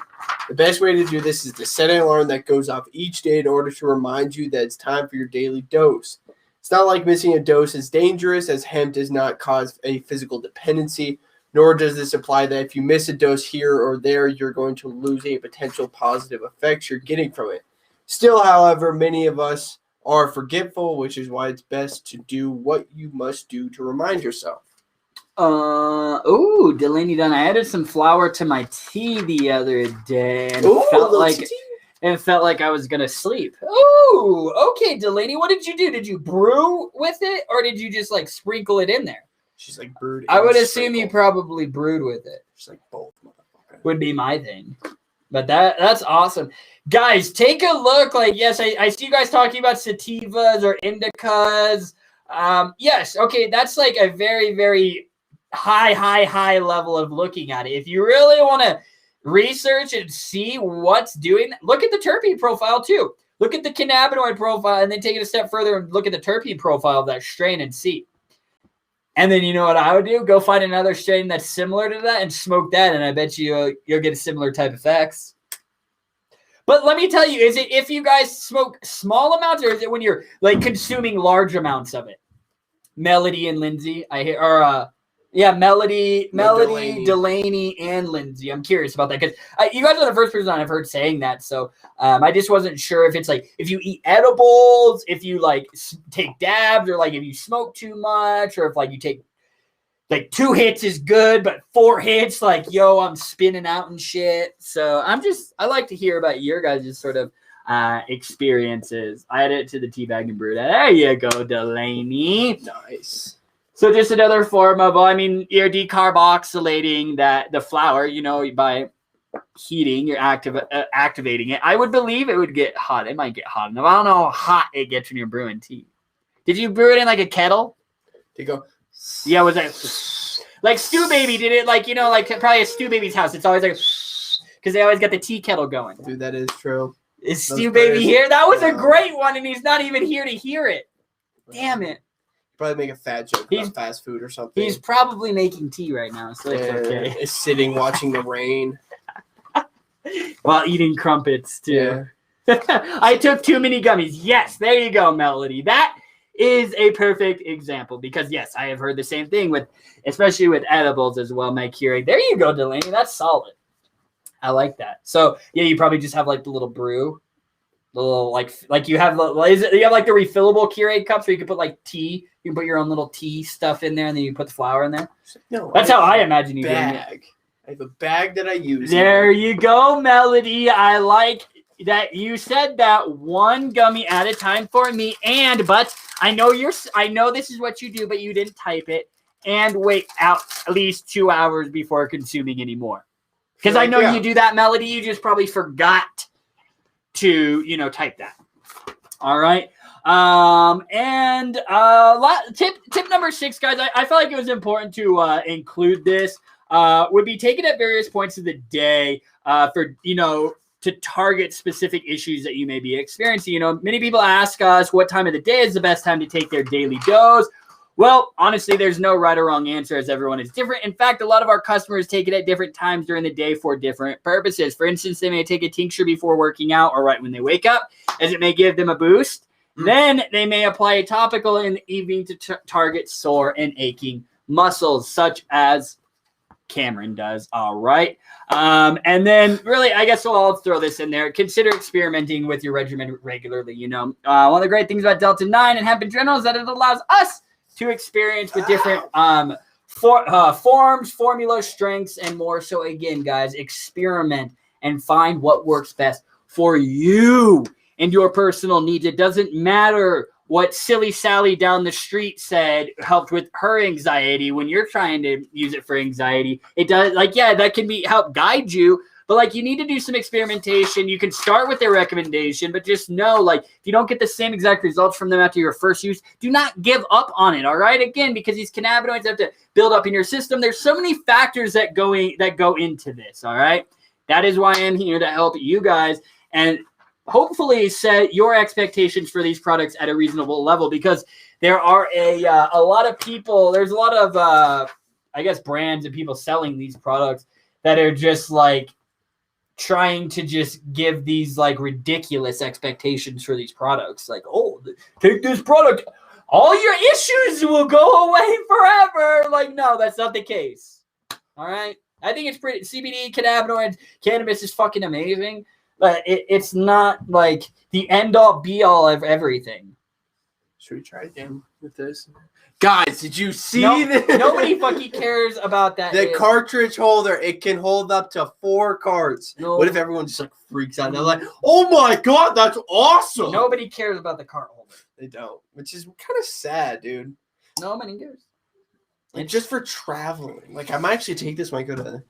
The best way to do this is to set an alarm that goes off each day in order to remind you that it's time for your daily dose. It's not like missing a dose is dangerous, as hemp does not cause a physical dependency, nor does this imply that if you miss a dose here or there, you're going to lose any potential positive effects you're getting from it. Still, however, many of us are forgetful, which is why it's best to do what you must do to remind yourself. Delaney Dunn, I added some flour to my tea the other day and it felt like I was going to sleep. Oh, okay, Delaney. What did you do? Did you brew with it or did you just like sprinkle it in there? She's like brewed. I would assume you probably brewed with it. She's like both. Would be my thing. But that's awesome. Guys, take a look. Like, yes, I see you guys talking about sativas or indicas. Yes, okay, that's like a very, very high level of looking at it. If you really want to research and see what's doing, look at the terpene profile too. Look at the cannabinoid profile and then take it a step further and look at the terpene profile of that strain and see. And then you know what I would do? Go find another strain that's similar to that and smoke that, and I bet you you'll get a similar type effects. But let me tell you, is it if you guys smoke small amounts or is it when you're like consuming large amounts of it? Melody and Lindsay, Melody, Delaney, and Lindsay. I'm curious about that because you guys are the first person I've heard saying that. So I just wasn't sure if it's like if you eat edibles, if you like take dabs, or like if you smoke too much, or if like you take like 2 hits is good, but 4 hits, like yo, I'm spinning out and shit. So I like to hear about your guys' sort of experiences. I added it to the teabag and brew. There you go, Delaney. Nice. So just another form of, you're decarboxylating the flour, by heating, you're activating it. I would believe it would get hot. It might get hot enough. I don't know how hot it gets when you're brewing tea. Did you brew it in like a kettle? They go. Yeah, was that like Stew Baby did it? Like, like probably a Stew Baby's house. It's always like, because they always got the tea kettle going. Dude, that is true. Is Stew Baby here? That was a great one, and he's not even here to hear it. Damn it. Probably make a fat joke about fast food or something. He's probably making tea right now, so it's okay. Is sitting watching the rain while eating crumpets too. Yeah. I took too many gummies. Yes, there you go, Melody. That is a perfect example because yes, I have heard the same thing especially with edibles as well, my Keurig. There you go, Delaney. That's solid. I like that. So yeah, you probably just have like the little brew, the little like you have you have like the refillable Keurig cups where you can put like tea. You can put your own little tea stuff in there, and then you put the flour in there. No, that's how I imagine you doing it. I have a bag that I use. There you go, Melody. I like that you said that, one gummy at a time for me. But I know this is what you do, but you didn't type it. And wait out at least 2 hours before consuming any more. Because I know you do that, Melody. You just probably forgot to, type that. All right. Tip number 6, guys. I felt like it was important to include this. Would be taken at various points of the day for, to target specific issues that you may be experiencing. Many people ask us what time of the day is the best time to take their daily dose. Well, honestly, there's no right or wrong answer, as everyone is different. In fact, a lot of our customers take it at different times during the day for different purposes. For instance, they may take a tincture before working out or right when they wake up, as it may give them a boost. Then they may apply a topical in the evening to target sore and aching muscles, such as Cameron does. All right. And then really, I guess I'll throw this in there. Consider experimenting with your regimen regularly. One of the great things about Delta 9 and hemp in general is that it allows us to experience with different forms, formulas, strengths, and more. So again, guys, experiment and find what works best for you and your personal needs. It doesn't matter what Silly Sally down the street said helped with her anxiety when you're trying to use it for anxiety. It does, that can help guide you, but you need to do some experimentation. You can start with their recommendation, but just know, if you don't get the same exact results from them after your first use, do not give up on it. All right. Again, because these cannabinoids have to build up in your system. There's so many factors that go into this. All right. That is why I'm here to help you guys and hopefully set your expectations for these products at a reasonable level, because there are a lot of people, there's a lot of, brands and people selling these products that are just trying to just give these ridiculous expectations for these products. Take this product, all your issues will go away forever. No, that's not the case. All right. I think it's pretty, CBD, cannabinoids, cannabis is fucking amazing. But it's not the end-all, be-all of everything. Should we try again with this? Guys, did you see this? Nobody fucking cares about that. The cartridge holder, it can hold up to 4 cards. No. What if everyone just freaks out? They're like, oh my God, that's awesome. Nobody cares about the cart holder. They don't, which is kind of sad, dude. Nobody cares. It's just for traveling. I might actually take this when I go to,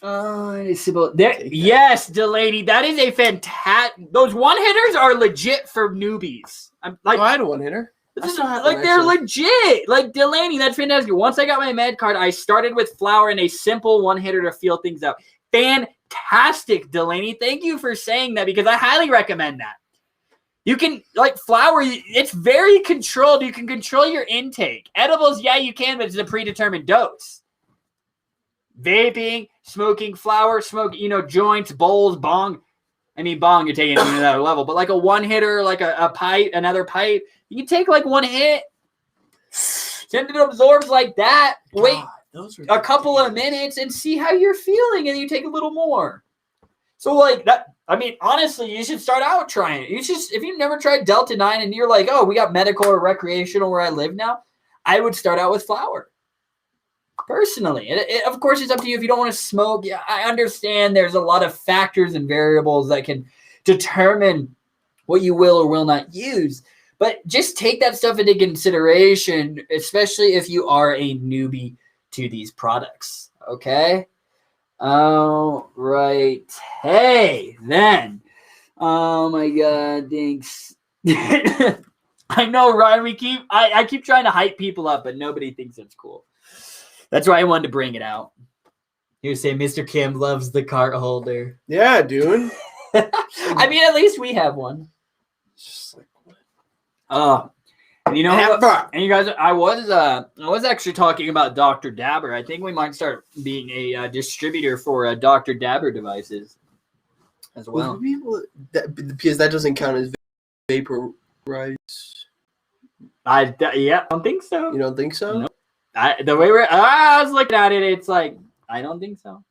yes, Delaney, that is a fantastic. Those one-hitters are legit for newbies. I had a one-hitter. They're legit. Delaney, that's fantastic. Once I got my med card, I started with flour and a simple one-hitter to feel things out. Fantastic, Delaney. Thank you for saying that, because I highly recommend that. You can, flour, it's very controlled. You can control your intake. Edibles, yeah, you can, but it's a predetermined dose. Vaping, smoking flower, joints, bowls, bong. I mean, bong, you're taking it to another level. But a one-hitter, a pipe, another pipe, you can take one hit. Then it absorbs like that. Wait a couple of minutes and see how you're feeling, and you take a little more. So that. I mean, honestly, you should start out trying it. If you've never tried Delta 9 and you're oh, we got medical or recreational where I live now, I would start out with flower. Personally, of course, it's up to you. If you don't want to smoke, yeah, I understand there's a lot of factors and variables that can determine what you will or will not use. But just take that stuff into consideration, especially if you are a newbie to these products. Okay? All right. Hey, then. Oh, my God. Thanks. I know, Ryan. I keep trying to hype people up, but nobody thinks it's cool. That's why I wanted to bring it out. He was saying Mr. Kim loves the cart holder. Yeah, dude. I mean, at least we have one. Just what? And you know what? And you guys, I was actually talking about Dr. Dabber. I think we might start being a distributor for Dr. Dabber devices as well. Because that doesn't count as vaporize. I don't think so. You don't think so? Nope. The way I was looking at it, it's I don't think so.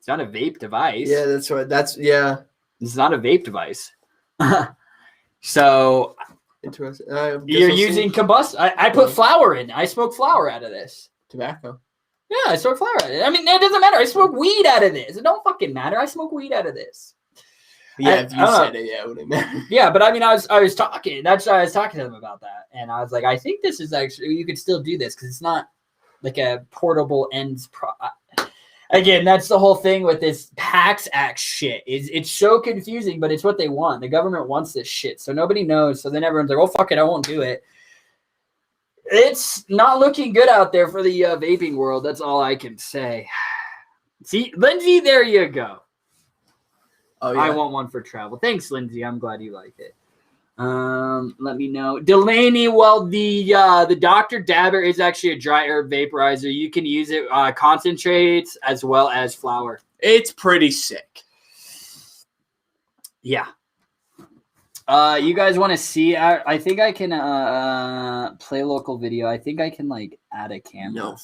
It's not a vape device. Yeah, that's right. It's not a vape device. So Interesting. you're using combust. I put flour in. I smoke flour out of this. tobacco. Yeah, I smoke flour out of it. I mean, it doesn't matter. I smoke weed out of this. It don't fucking matter. I smoke weed out of this. Yeah, if you said it, yeah, it wouldn't matter. Yeah, but I mean, I was talking. That's why I was talking to them about that, and I was like, I think this is actually you could still do this because it's not like a portable ends. Again, that's the whole thing with this PAX Act shit. It's so confusing, but it's what they want. The government wants this shit, so nobody knows. So then everyone's like, "Oh fuck it, I won't do it." It's not looking good out there for the vaping world. That's all I can say. See, Lindsay, there you go. Oh, yeah. I want one for travel. Thanks, Lindsay. I'm glad you like it. Let me know. Delaney, well, the Dr. Dabber is actually a dry herb vaporizer. You can use it concentrates as well as flour. It's pretty sick. Yeah. You guys want to see? I think I can play local video. I think I can like add a camera. No.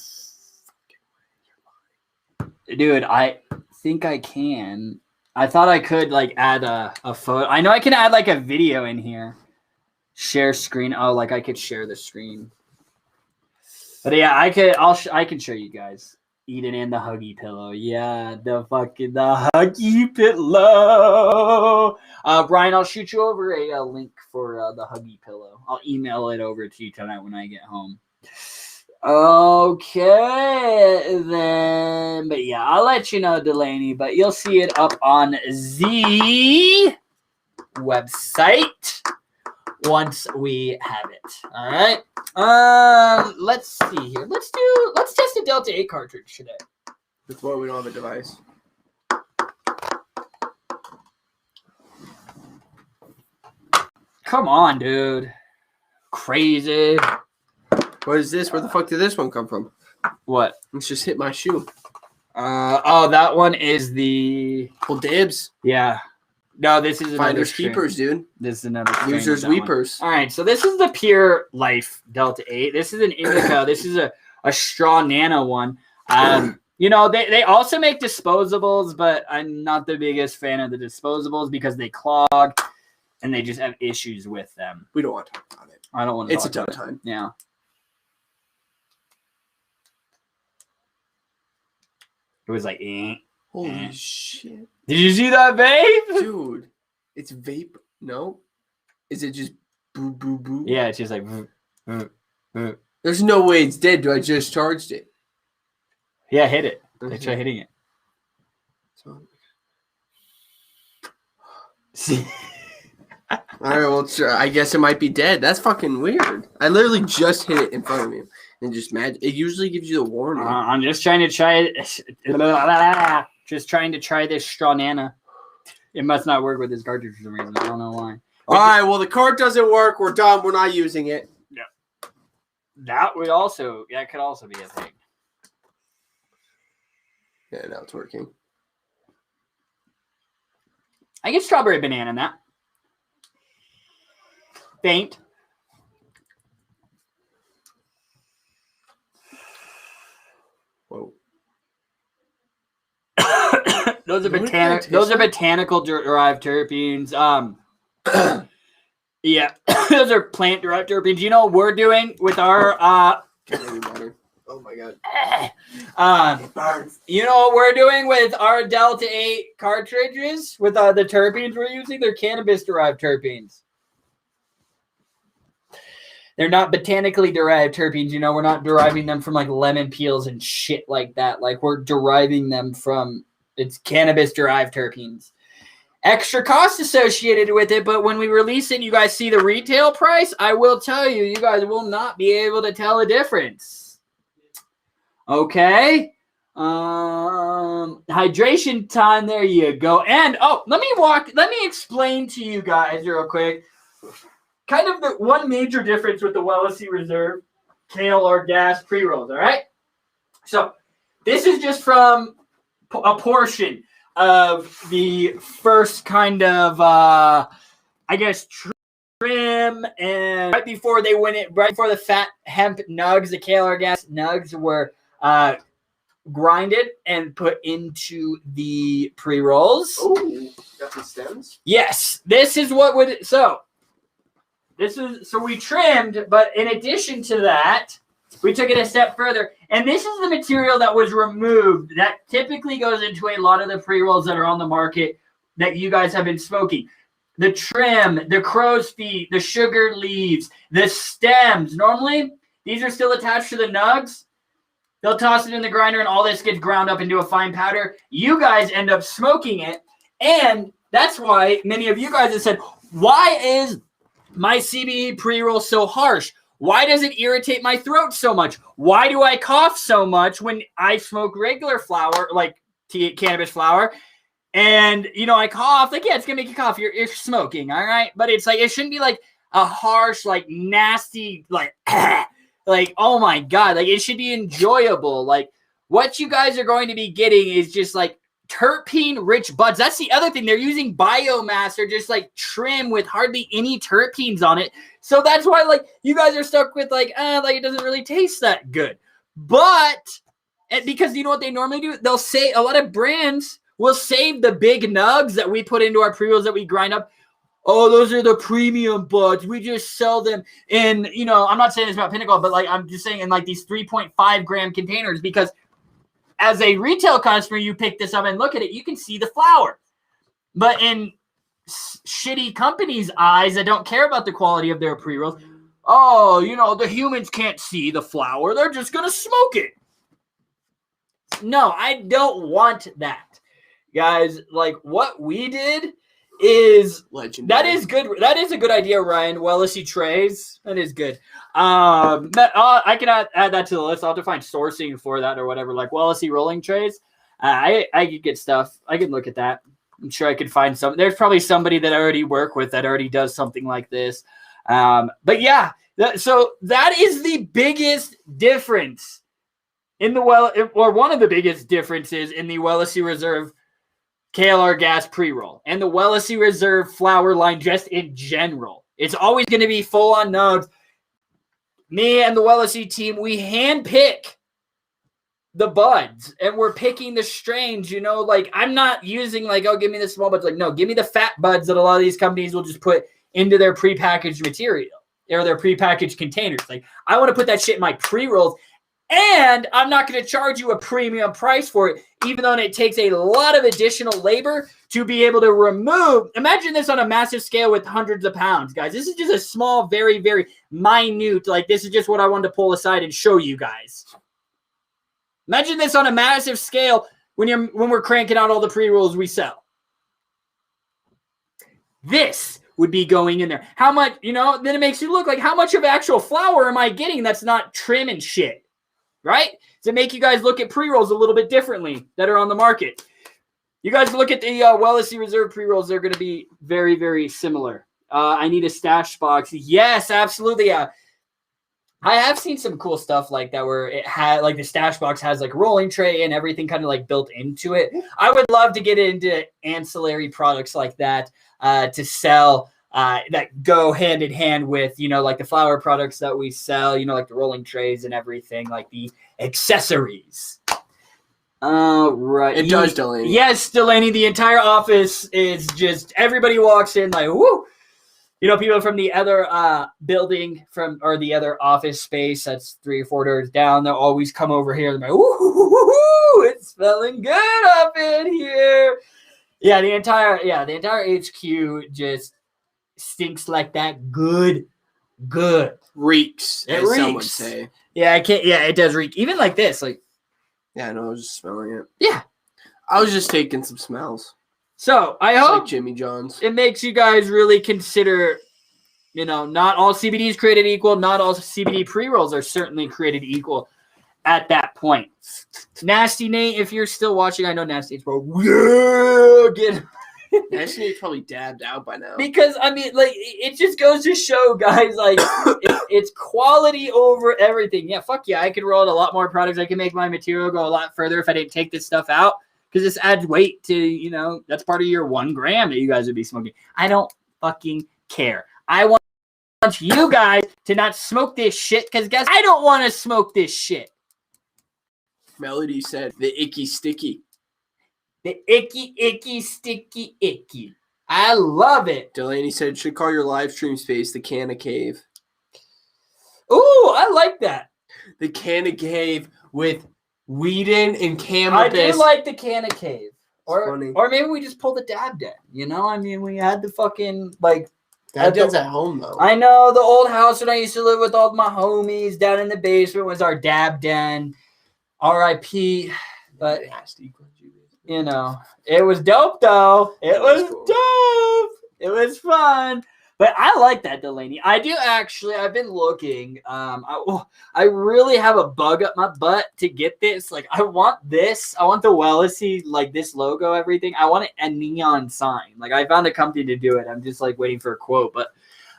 Dude, I think I can. I thought I could like add a photo. I know I can add like a video in here. Share screen. Oh, like I could share the screen. But yeah, I can show you guys. Eating in the Huggy Pillow. Yeah, the Huggy Pillow. Brian, I'll shoot you over a link for the Huggy Pillow. I'll email it over to you tonight when I get home. Okay, then. But yeah, I'll let you know, Delaney. But you'll see it up on the website once we have it. All right. Let's see here. Let's test a Delta 8 cartridge today. Before we don't have a device. Come on, dude. Crazy. What is this? Where the fuck did this one come from? What? Let's just hit my shoe. That one is the dibs. Yeah. No, this is Finders Keepers, dude. This is another Users Weepers. All right, so this is the Pure Life Delta 8. This is an indica. This is a straw nano one. You know, they also make disposables, but I'm not the biggest fan of the disposables because they clog and they just have issues with them. We don't want to talk about it. I don't want to It's talk about a tough time. Yeah. It was like, Holy shit. Did you see that vape? Dude, it's vape. No? Is it just boo, boo, boo? Yeah, it's just like. There's no way it's dead. I just charged it. Yeah, hit it. Let's try hitting it. See? All right, well, sure. I guess it might be dead. That's fucking weird. I literally just hit it in front of me. And just magic. It usually gives you the warning. I'm just trying to try it. Just trying to try this straw nana. It must not work with this cartridge for some reason. I don't know why. All right, well, the card doesn't work. We're done. We're not using it. Yeah. That could also be a thing. Yeah, now it's working. I get strawberry banana in that. Faint. Whoa. Those are botanical derived terpenes. Yeah, those are plant derived terpenes. You know what we're doing with our oh my god. You know what we're doing with our Delta 8 cartridges with the terpenes we're using? They're cannabis derived terpenes. They're not botanically derived terpenes. You know, we're not deriving them from like lemon peels and shit like that. Like we're deriving them from it's cannabis derived terpenes. Extra cost associated with it, but when we release it, you guys see the retail price. I will tell you, you guys will not be able to tell a difference. Okay. Hydration time. There you go. And let me explain to you guys real quick. Kind of the one major difference with the Wellacy Reserve kale or gas pre-rolls, all right? So this is just from a portion of the first kind of, I guess, trim, and right before the fat hemp nugs, the kale or gas nugs were grinded and put into the pre-rolls. Oh, got the stems? Yes, this is what would so we trimmed, but in addition to that, we took it a step further, and this is the material that was removed that typically goes into a lot of the pre-rolls that are on the market that you guys have been smoking. The trim, the crow's feet, the sugar leaves, the stems. Normally, these are still attached to the nugs. They'll toss it in the grinder, and all this gets ground up into a fine powder. You guys end up smoking it, and that's why many of you guys have said, why is my CBD pre-roll so harsh? Why does it irritate my throat so much? Why do I cough so much when I smoke regular flower, like cannabis flower? And, I cough. Like, yeah, it's going to make you cough. You're smoking, all right? But it's like, it shouldn't be like a harsh, like nasty, like, like, oh my God. Like, it should be enjoyable. Like, what you guys are going to be getting is just like terpene-rich buds. That's the other thing. They're using biomass or just like trim with hardly any terpenes on it. So that's why, like, you guys are stuck with like it doesn't really taste that good. But because you know what they normally do? They'll say a lot of brands will save the big nugs that we put into our pre-rolls that we grind up. Oh, those are the premium buds. We just sell them in, I'm not saying this about Pinnacle, but like I'm just saying in like these 3.5 gram containers, because as a retail customer, you pick this up and look at it, you can see the flower. But in shitty companies' eyes that don't care about the quality of their pre-rolls, the humans can't see the flower. They're just going to smoke it. No, I don't want that. Guys, like what we did is legendary. That is good. That is a good idea, Ryan. Wellesley trays. That is good. I can add that to the list. I'll have to find sourcing for that or whatever. Like Wellesley rolling trays. I could get stuff. I can look at that. I'm sure I could find some. There's probably somebody that I already work with that already does something like this. But yeah, so that is the biggest difference in the one of the biggest differences in the Wellesley Reserve KLR gas pre-roll and the Wellesley Reserve flower line just in general. It's always going to be full on nodes. Me and the Wellesley team, we handpick the buds and we're picking the strains, like I'm not using like, oh, give me the small buds. Like, no, give me the fat buds that a lot of these companies will just put into their prepackaged material or their prepackaged containers. Like I want to put that shit in my pre-rolls. And I'm not going to charge you a premium price for it, even though it takes a lot of additional labor to be able to remove. Imagine this on a massive scale with hundreds of pounds, guys. This is just a small, very, very minute. Like this is just what I wanted to pull aside and show you guys. Imagine this on a massive scale when we're cranking out all the pre-rolls we sell. This would be going in there. How much, then it makes you look like how much of actual flour am I getting that's not trim and shit? Right? To make you guys look at pre-rolls a little bit differently that are on the market. You guys look at the Wellesley Reserve pre-rolls. They're going to be very, very similar. I need a stash box. Yes, absolutely. I have seen some cool stuff like that where it had like the stash box has like rolling tray and everything kind of like built into it. I would love to get into ancillary products like that to sell that go hand in hand with, like the flower products that we sell, like the rolling trays and everything, like the accessories. Right. It does, Delaney. Yes, Delaney. The entire office is just, everybody walks in like, whoo. People from the other building or the other office space that's 3 or 4 doors down, they'll always come over here. They're like, ooh, it's smelling good up in here. Yeah, the entire HQ just stinks like that. Good. Reeks, it as reeks. Some would say. Yeah, it does reek. Even like this, like. Yeah, no, I was just smelling it. Yeah. I was just taking some smells. So I hope like Jimmy John's. It makes you guys really consider, not all CBD is created equal. Not all CBD pre-rolls are certainly created equal at that point. Nasty Nate, if you're still watching, I know Nasty Nate's probably, Nasty Nate's probably dabbed out by now. Because, it just goes to show, guys, it's quality over everything. Yeah, fuck yeah, I could roll out a lot more products. I can make my material go a lot further if I didn't take this stuff out. Because this adds weight to, that's part of your 1 gram that you guys would be smoking. I don't fucking care. I want you guys to not smoke this shit because, guys, I don't want to smoke this shit. Melody said the icky sticky. The icky, sticky, icky. I love it. Delaney said, should call your live stream space the Canna Cave. Ooh, I like that. The Canna Cave with Whedon and cannabis. I do like the Canna Cave. Or funny. Or maybe we just pull the dab den. You know, I mean, we had the fucking, like... That den's at home, though. I know, the old house when I used to live with all my homies down in the basement was our dab den. R.I.P. But, you know, it was dope, though. It was dope. It was fun. But I like that, Delaney. I do actually. I've been looking. I really have a bug up my butt to get this. Like, I want this. I want the Wellesley, like this logo, everything. I want a neon sign. Like, I found a company to do it. I'm just like waiting for a quote. But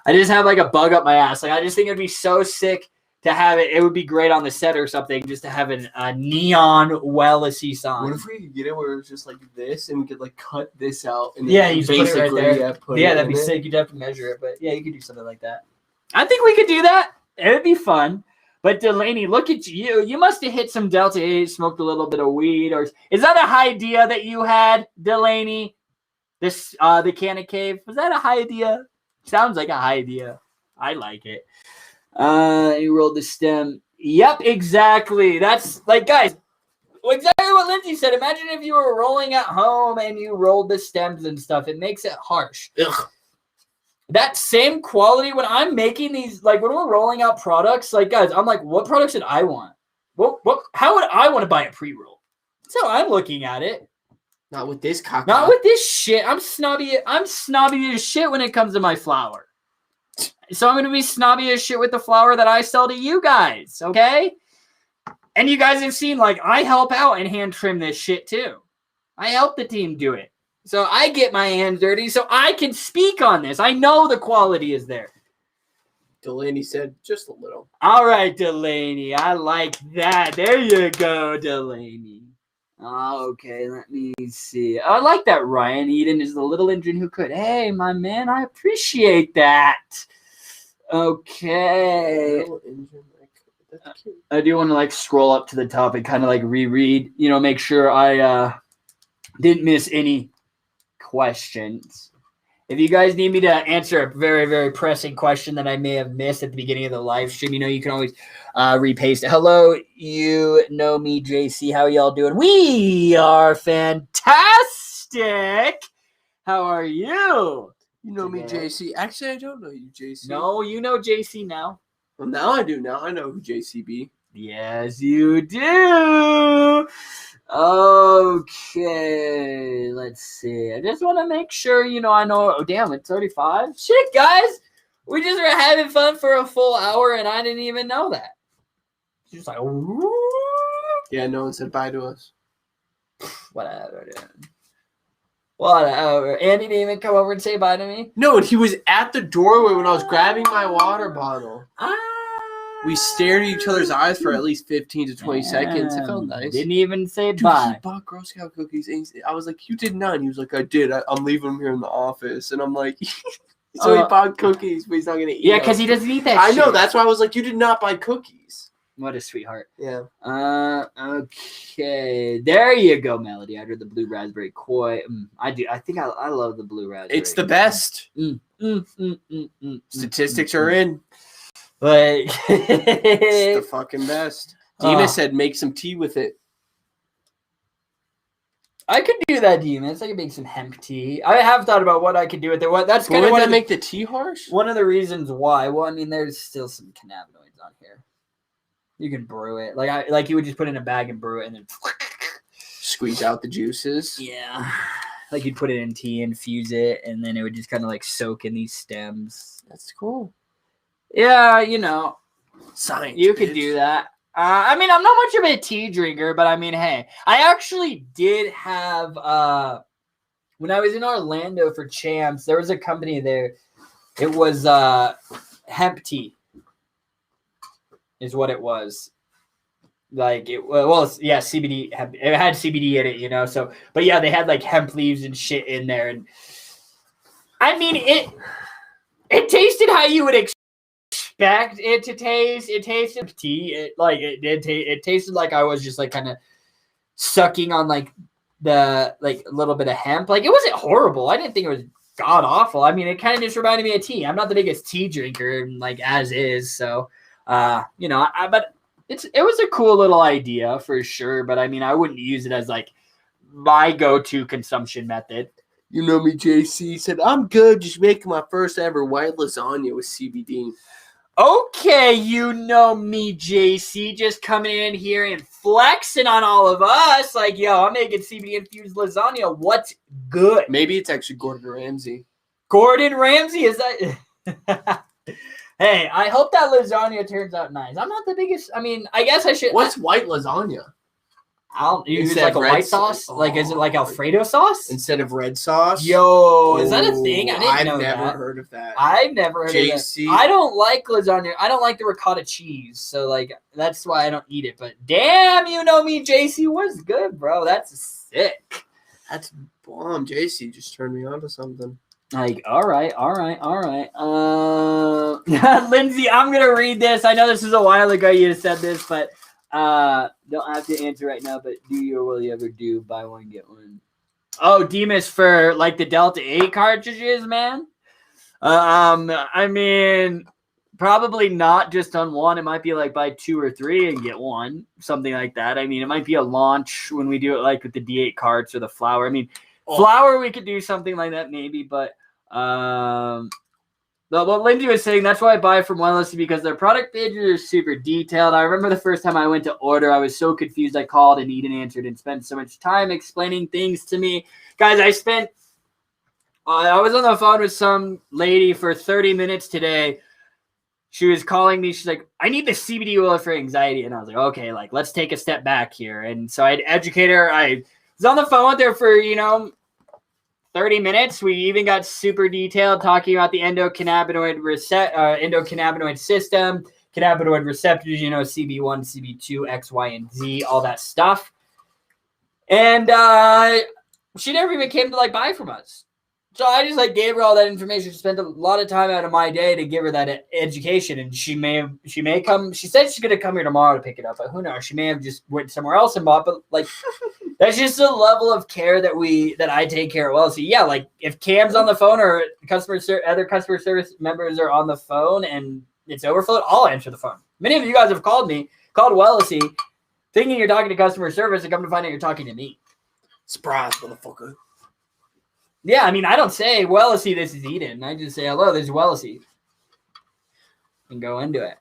I just have like a bug up my ass. Like, I just think it'd be so sick to have it. It would be great on the set or something, just to have a neon Wellesley sign. What if we could get it where it's just like this, and we could like cut this out? And yeah, you put it right there. Yeah, that'd be sick. sick. You'd have to measure it, but yeah, you could do something like that. I think we could do that. It would be fun. But Delaney, look at you. You must have hit some Delta 8, smoked a little bit of weed, or is that a idea that you had, Delaney? This the Canna Cave, was that a high idea? Sounds like a high idea. I like it. You rolled the stem. Yep, exactly. That's like, guys, exactly what Lindsay said. Imagine if you were rolling at home and you rolled the stems and stuff. It makes it harsh. Ugh. That same quality when I'm making these, like when we're rolling out products, like guys, I'm like, what products did I want? How would I want to buy a pre-roll? That's how I'm looking at it. Not with this cock. Not with this shit. I'm snobby as shit when it comes to my flour. So I'm going to be snobby as shit with the flour that I sell to you guys, okay? And you guys have seen, like, I help out and hand trim this shit too. I help the team do it. So I get my hands dirty so I can speak on this. I know the quality is there. Delaney said, just a little. All right, Delaney. I like that. There you go, Delaney. Okay, let me see. I like that. Ryan Eden is the little engine who could. Hey, my man, I appreciate that. Okay. I do want to like scroll up to the top and kind of like reread, you know, make sure I didn't miss any questions. If you guys need me to answer a very, very pressing question that I may have missed at the beginning of the live stream, you know, you can always repaste it. Hello, you know me, JC. How y'all doing? We are fantastic. How are you? You know me, JC. Actually, I don't know you, JC. No, you know JC now. Well, now I do. Now I know who JC be. Yes, you do. Okay, let's see. I just want to make sure, you know, I know. Oh, damn, it's 35. Shit, guys. We just were having fun for a full hour, and I didn't even know that. Just like, ooh. Yeah, no one said bye to us. Whatever, dude. Whatever. Andy didn't even come over and say bye to me. No, and he was at the doorway when I was grabbing my water bottle. We stared at each other's eyes for at least 15 to 20 seconds. It felt nice. Didn't even say bye. He bought Girl Scout cookies. And I was like, you did not. And he was like, I did. I'm leaving them here in the office. And I'm like, so he bought cookies, but he's not going to eat them. Yeah, because he doesn't eat that I shit. know. That's why I was like, you did not buy cookies. What a sweetheart. Yeah. Okay. There you go, Melody. I heard the blue raspberry koi. I do. I think I love the blue raspberry. It's the best. Statistics are in. But it's the fucking best. Dima said make some tea with it. I could do that, Demas. I could make some hemp tea. I have thought about what I could do with it. That's kind of what make the tea harsh. One of the reasons why. Well, I mean, there's still some cannabinoids on here. You can brew it like you would just put it in a bag and brew it and then squeeze out the juices. Yeah, like you'd put it in tea, infuse it, and then it would just kind of like soak in these stems. That's cool. Yeah, you know, science. You could do that. I mean, I'm not much of a tea drinker, but I mean, hey, I actually did have when I was in Orlando for Champs, there was a company there. It was hemp tea. Is what it was. Like it well, yeah, CBD. It had CBD in it, you know. So, but yeah, they had like hemp leaves and shit in there, and I mean it tasted how you would expect expect it to taste. It tasted tea. It tasted like I was just like kind of sucking on like the like a little bit of hemp. Like it wasn't horrible. I didn't think it was god awful. I mean, it kind of just reminded me of tea. I'm not the biggest tea drinker, like as is. So, but it was a cool little idea for sure. But I mean, I wouldn't use it as like my go-to consumption method. You know me, JC said, I'm good. Just making my first ever white lasagna with CBD. Okay, you know me, JC, just coming in here and flexing on all of us. Like, yo, I'm making CBD-infused lasagna. What's good? Maybe it's actually Gordon Ramsay. Gordon Ramsay, is that... Hey, I hope that lasagna turns out nice. I'm not the biggest... I mean, I guess I should... What's white lasagna? You use like a white sauce? Like, is it like Alfredo sauce? Instead of red sauce? Yo, is that a thing? I didn't know that. I've never heard of that. I've never heard JC. of that. I don't like lasagna. I don't like the ricotta cheese. So, like, that's why I don't eat it. But damn, you know me, JC. What's good, bro? That's sick. That's bomb. JC just turned me on to something. Like, all right. Lindsay, I'm going to read this. I know this is a while ago you said this, but don't have to answer right now, but do you or will you ever do buy one, get one? Oh, Demas, for like the Delta 8 cartridges, man. I mean, probably not just on one. It might be like buy 2 or 3 and get one, something like that. I mean, it might be a launch when we do it like with the D8 carts or the flour. I mean, flour, we could do something like that maybe, but what Lindsay was saying, that's why I buy from Wellesley, because their product pages are super detailed. I remember the first time I went to order, I was so confused. I called and Eden answered and spent so much time explaining things to me. Guys, I was on the phone with some lady for 30 minutes today. She was calling me. She's like, I need the CBD oil for anxiety. And I was like, okay, like, let's take a step back here. And so I'd educate her. I was on the phone with her for, 30 minutes. We even got super detailed talking about the endocannabinoid system, cannabinoid receptors, CB1, CB2, X, Y, and Z, all that stuff. And she never even came to like buy from us. So I just like gave her all that information. Spent a lot of time out of my day to give her that education. And she may come. She said she's gonna come here tomorrow to pick it up, but who knows? She may have just went somewhere else and bought. But like, that's just the level of care that I take care of. Well, so yeah, like if Cam's on the phone or other customer service members are on the phone and it's overflowed, I'll answer the phone. Many of you guys have called Wellesley, thinking you're talking to customer service, and come to find out you're talking to me. Surprise, motherfucker. Yeah, I mean, I don't say, Wellesley, this is Eden. I just say, hello, this is Wellesley. And go into it.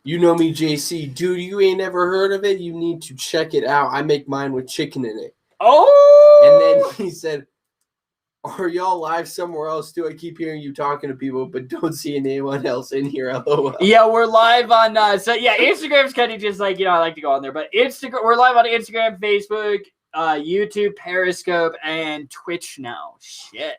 You know me, JC. Dude, you ain't never heard of it? You need to check it out. I make mine with chicken in it. Oh! And then he said, are y'all live somewhere else too? I keep hearing you talking to people, but don't see anyone else in here. LOL. Yeah, we're live on, Instagram's kind of just like, I like to go on there. But we're live on Instagram, Facebook, YouTube, Periscope, and Twitch now. Shit.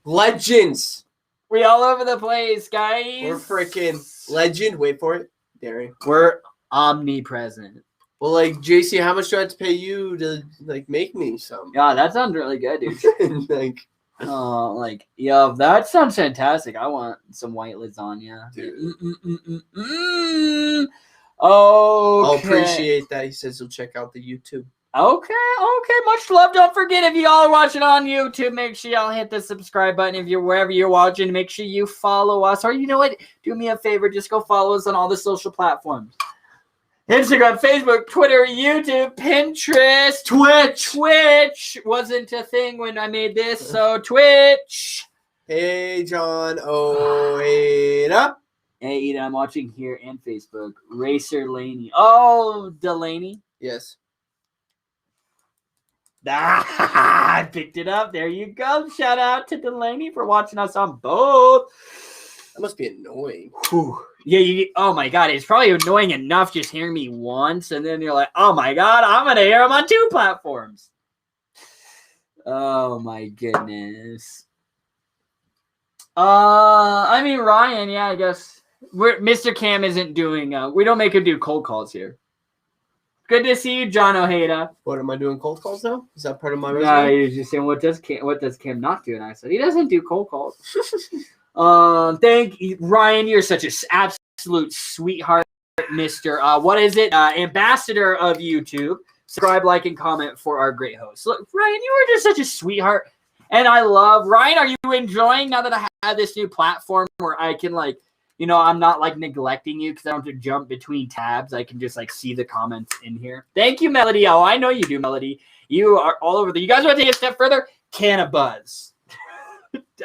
Legends. We all over the place, guys. We're freaking legend. Wait for it. Daring. We're omnipresent. Well, like, JC, how much do I have to pay you to, like, make me some? Yeah, that sounds really good, dude. That sounds fantastic. I want some white lasagna. Dude. Oh, I'll appreciate that. He says he'll check out the YouTube. Okay. Much love. Don't forget, if you all are watching on YouTube, make sure y'all hit the subscribe button. If you're wherever you're watching, make sure you follow us. Or you know what? Do me a favor. Just go follow us on all the social platforms. Instagram, Facebook, Twitter, YouTube, Pinterest, Twitch wasn't a thing when I made this, so Twitch. Hey, John. Oh, wait up. Hey, Eden, I'm watching here and Facebook. Racer Laney. Oh, Delaney. Yes. I picked it up. There you go. Shout out to Delaney for watching us on both. That must be annoying. Whew. Yeah, oh my God. It's probably annoying enough just hearing me once, and then you're like, oh my God, I'm going to hear him on 2 platforms. Oh my goodness. Ryan, yeah, I guess. Mr. Cam isn't doing, we don't make him do cold calls here. Good to see you, John Ojeda. What, am I doing cold calls now? Is that part of my resume? No, he was just saying, what does Cam not do? And I said, he doesn't do cold calls. Thank you, Ryan. You're such an absolute sweetheart, Mister. What is it? Ambassador of YouTube. Subscribe, like, and comment for our great host. Look, Ryan, you are just such a sweetheart. And I love Ryan. Are you enjoying now that I have this new platform where I can I'm not neglecting you because I don't have to jump between tabs. I can just see the comments in here. Thank you, Melody. Oh, I know you do, Melody. You are all over you guys want to take a step further? Cannabuzz.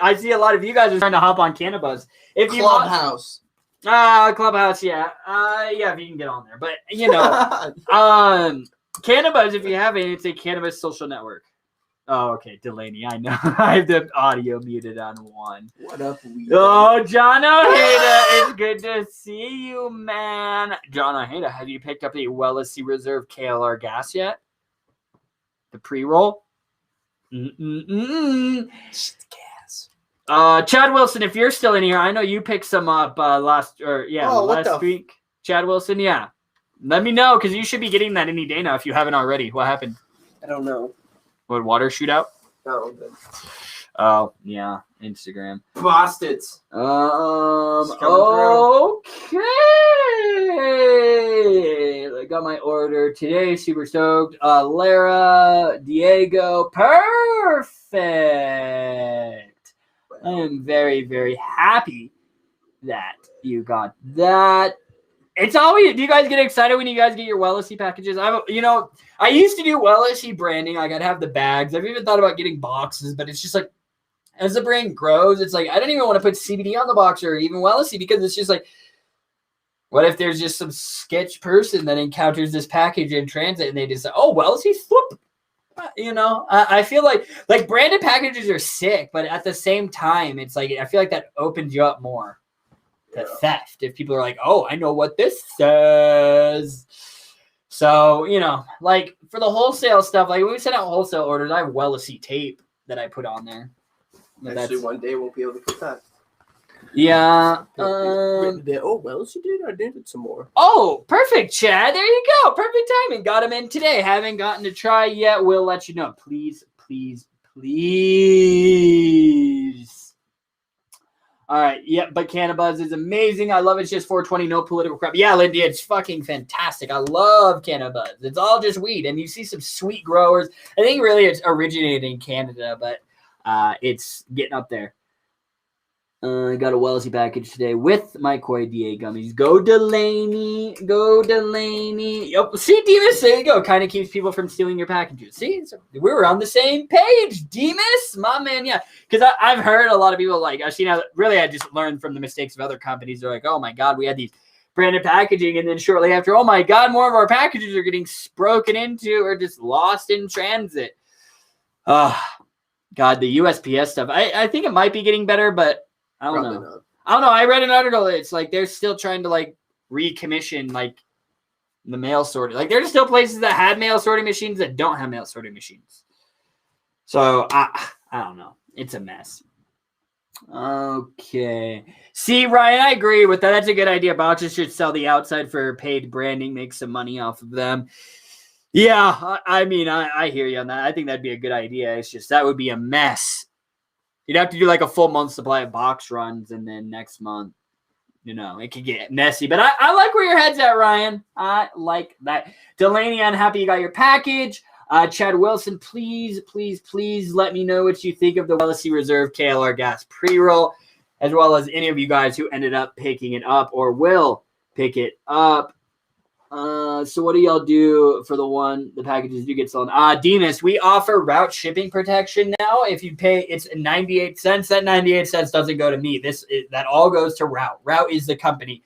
I see a lot of you guys are trying to hop on Cannabuzz. If you Clubhouse. Clubhouse, yeah. Yeah, if you can get on there. But Cannabuzz, if you haven't, it's a cannabis social network. Oh, okay, Delaney, I know. I have the audio muted on one. What up, Weed? Oh, John Ojeda, it's good to see you, man. John Ojeda, have you picked up a Wellesley Reserve KLR gas yet? The pre-roll? Gas. Chad Wilson, if you're still in here, I know you picked some up last week. Chad Wilson, yeah. Let me know, because you should be getting that any day now if you haven't already. What happened? I don't know. What, water shootout? No, good. Oh, yeah. Instagram. Bastards. Okay. I got my order today. Super stoked. Lara, Diego. Perfect. I am very, very happy that you got that. It's always, do you guys get excited when you guys get your Wellesley packages? I used to do Wellesley branding. I'd have the bags. I've even thought about getting boxes, but it's just as the brand grows, it's I don't even want to put CBD on the box or even Wellesley because it's just what if there's just some sketch person that encounters this package in transit and they just say, oh, Wellesley, whoop. I feel like branded packages are sick, but at the same time, it's I feel like that opens you up more to theft if people are oh, I know what this says. So, for the wholesale stuff, when we send out wholesale orders, I have Wellesley tape that I put on there. Actually, one day we'll be able to put that. Yeah. Wellesley did. I did it some more. Oh, perfect, Chad. There you go. Perfect timing. Got him in today. Haven't gotten to try yet. We'll let you know. Please, please, please. All right. Yeah, but Cannabuzz is amazing. I love it. It's just 420, no political crap. Yeah, Lindy, it's fucking fantastic. I love Cannabuzz. It's all just weed. And you see some sweet growers. I think really it's originated in Canada, but it's getting up there. I got a Wellesley package today with my Koi DA gummies. Go Delaney. Go Delaney. Yep. See, Demas, there you go. Kind of keeps people from stealing your packages. See, we were on the same page. Demas, my man, yeah. Because I've heard a lot of people I've seen how really I just learned from the mistakes of other companies. They're oh my God, we had these branded packaging. And then shortly after, oh my God, more of our packages are getting broken into or just lost in transit. God, the USPS stuff. I think it might be getting better, but I don't know. I don't know. I read an article. It's they're still trying to recommission the mail sorting. There's still places that had mail sorting machines that don't have mail sorting machines. So I don't know. It's a mess. Okay. See, Ryan, I agree with that. That's a good idea. Boxes should sell the outside for paid branding, make some money off of them. Yeah, I hear you on that. I think that'd be a good idea. It's just that would be a mess. You'd have to do a full month supply of box runs, and then next month, it could get messy. But I like where your head's at, Ryan. I like that. Delaney, I'm happy you got your package. Chad Wilson, please, please, please let me know what you think of the Wellesley Reserve KLR gas pre-roll, as well as any of you guys who ended up picking it up or will pick it up. So what do y'all do for the packages you get sold? Demas, we offer route shipping protection now. If you pay, it's 98 cents. That 98 cents doesn't go to me. That all goes to Route. Route is the company.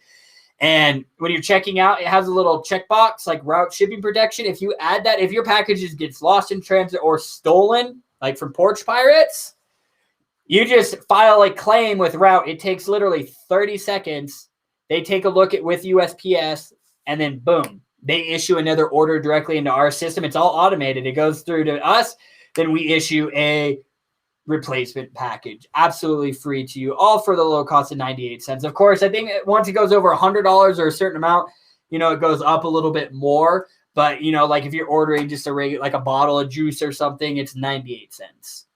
And when you're checking out, it has a little checkbox route shipping protection. If you add that, if your packages gets lost in transit or stolen, from porch pirates, you just file a claim with Route. It takes literally 30 seconds. They take a look at with USPS. And then, boom, they issue another order directly into our system. It's all automated. It goes through to us. Then we issue a replacement package. Absolutely free to you, all for the low cost of 98 cents. Of course, I think once it goes over $100 or a certain amount, it goes up a little bit more. But, if you're ordering just a regular, a bottle of juice or something, it's 98 cents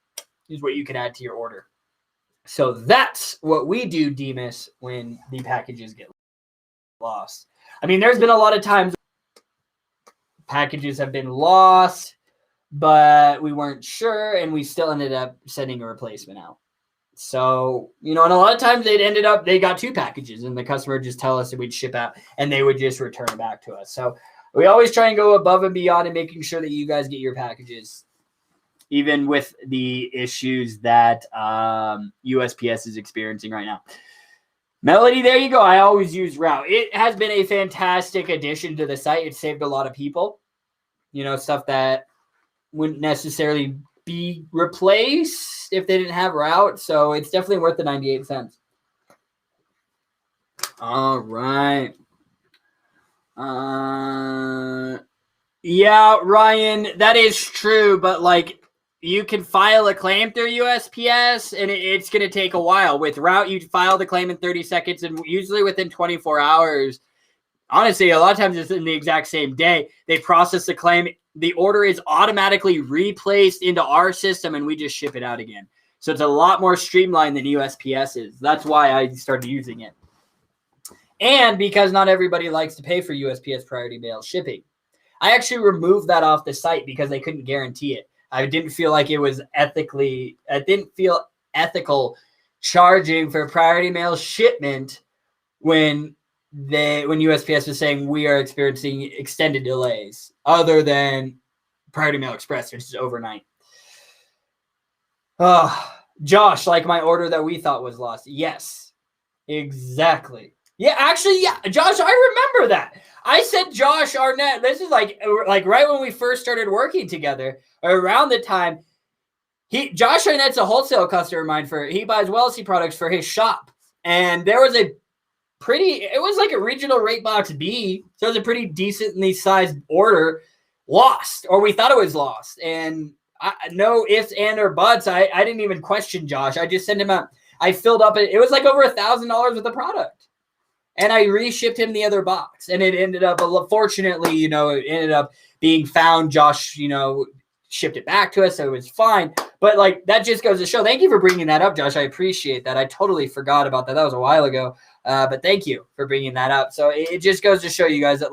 is what you can add to your order. So that's what we do, Demas, when the packages get lost. I mean, there's been a lot of times packages have been lost, but we weren't sure, and we still ended up sending a replacement out. So, and a lot of times they got 2 packages, and the customer would just tell us that we'd ship out, and they would just return it back to us. So we always try and go above and beyond in making sure that you guys get your packages, even with the issues that USPS is experiencing right now. Melody, there you go. I always use Route. It has been a fantastic addition to the site. It saved a lot of people, stuff that wouldn't necessarily be replaced if they didn't have Route. So it's definitely worth the 98 cents. All right. Yeah, Ryan, that is true. But you can file a claim through USPS, and it's going to take a while. With Route, you file the claim in 30 seconds, and usually within 24 hours. Honestly, a lot of times it's in the exact same day. They process the claim. The order is automatically replaced into our system, and we just ship it out again. So it's a lot more streamlined than USPS is. That's why I started using it. And because not everybody likes to pay for USPS priority mail shipping. I actually removed that off the site because they couldn't guarantee it. I didn't feel like it was ethical charging for priority mail shipment when USPS was saying we are experiencing extended delays other than priority mail express, which is overnight. Josh, like my order that we thought was lost. Yes, exactly. Yeah, actually, yeah, Josh, I remember that. I sent Josh Arnett. This is like right when we first started working together, around the time. Josh Arnett's a wholesale customer of mine. He buys Wellesley products for his shop, and there was it was like a regional rate box B, so it was a pretty decently sized order, lost, or we thought it was lost, and no ifs and or buts. I didn't even question Josh. I just sent him out. I filled up it was like over $1,000 worth of product. And I reshipped him the other box, and it ended up, fortunately, it ended up being found. Josh, shipped it back to us, so it was fine. But that just goes to show. Thank you for bringing that up, Josh. I appreciate that. I totally forgot about that. That was a while ago, but thank you for bringing that up. So it just goes to show you guys that,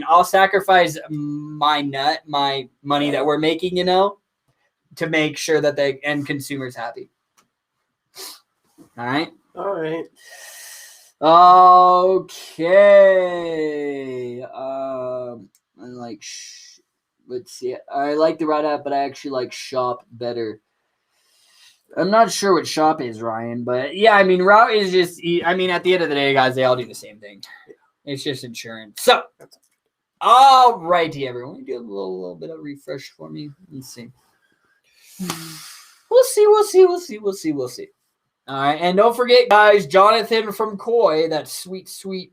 I'll sacrifice my money that we're making, to make sure that the end consumer's happy. All right. Okay. Let's see. I like the Route app, but I actually like Shop better. I'm not sure what Shop is, Ryan, but yeah, Route is just. at the end of the day, guys, they all do the same thing. It's just insurance. So, all righty, everyone, do a little bit of refresh for me. Let's see. We'll see. All right, and don't forget, guys, Jonathan from Koi, that sweet, sweet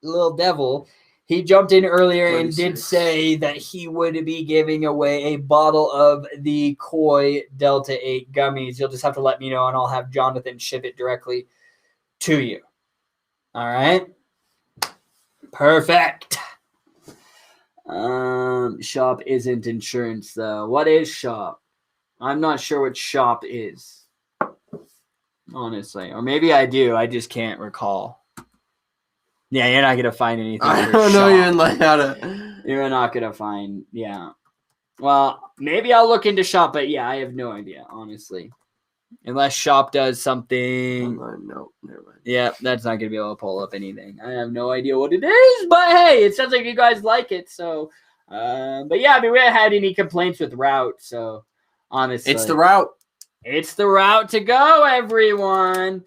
little devil, he jumped in earlier 36. And did say that he would be giving away a bottle of the Koi Delta 8 gummies. You'll just have to let me know, and I'll have Jonathan ship it directly to you. All right? Perfect. Shop isn't insurance, though. What is Shop? I'm not sure what Shop is. Honestly, or maybe I do. I just can't recall. Yeah, you're not gonna find anything. I don't know even how to. You're not gonna find. Yeah. Well, maybe I'll look into Shop, but yeah, I have no idea, honestly. Unless Shop does something. No, never mind. Yeah, that's not gonna be able to pull up anything. I have no idea what it is, but hey, it sounds like you guys like it. So, but yeah, we haven't had any complaints with Route. So, honestly, it's the Route. It's the route to go, everyone.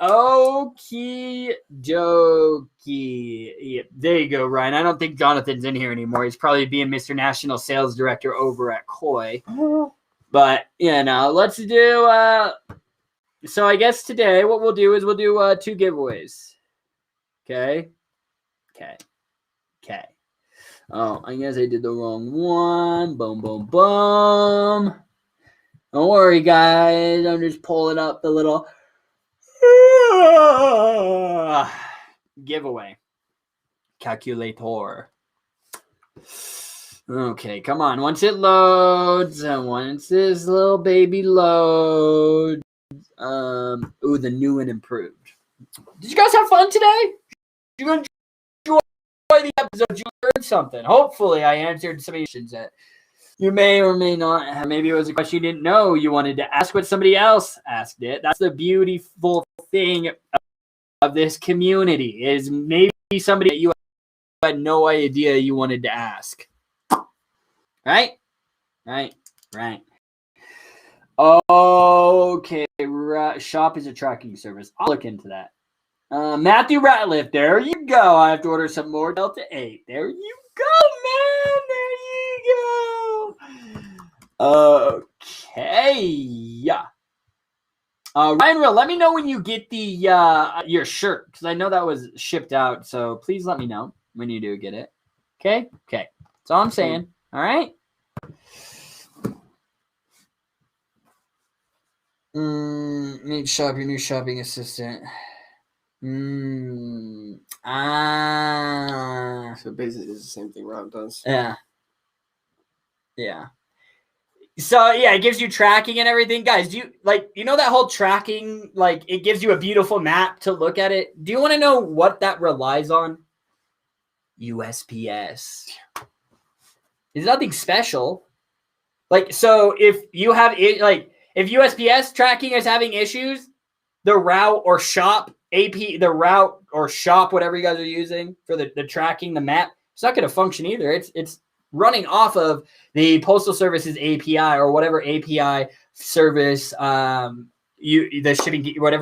Okie dokie. Yeah, there you go, Ryan. I don't think Jonathan's in here anymore. He's probably being Mr. National Sales Director over at Koi. But, let's do... so I guess today what we'll do is we'll do 2 giveaways. Okay. Oh, I guess I did the wrong one. Boom, boom, boom. Don't worry, guys. I'm just pulling up the little giveaway calculator. Okay, come on. Once it loads, and once this little baby loads. The new and improved. Did you guys have fun today? Did you enjoy the episode? Did you learn something? Hopefully, I answered some questions that you may or may not have. Maybe it was a question you didn't know. You wanted to ask what somebody else asked it. That's the beautiful thing of this community, is maybe somebody that you had no idea you wanted to ask. Right. Okay, shop is a tracking service. I'll look into that. Matthew Ratliff, there you go. I have to order some more Delta 8. There you go, man. There you go. Okay, yeah. Ryan Real, let me know when you get the your shirt, because I know that was shipped out. So please let me know when you do get it. Okay. That's all I'm saying. All right. Need to shop your new shopping assistant. So basically, it's the same thing Rob does. Yeah. So yeah, it gives you tracking and everything, guys. Do you that whole tracking? Like, it gives you a beautiful map to look at it. Do you want to know what that relies on? USPS. It's nothing special. Like, so if you have it, like, if USPS tracking is having issues, the route or shop whatever you guys are using for the tracking, the map, it's not going to function either. It's running off of the Postal Service's API or whatever API service whatever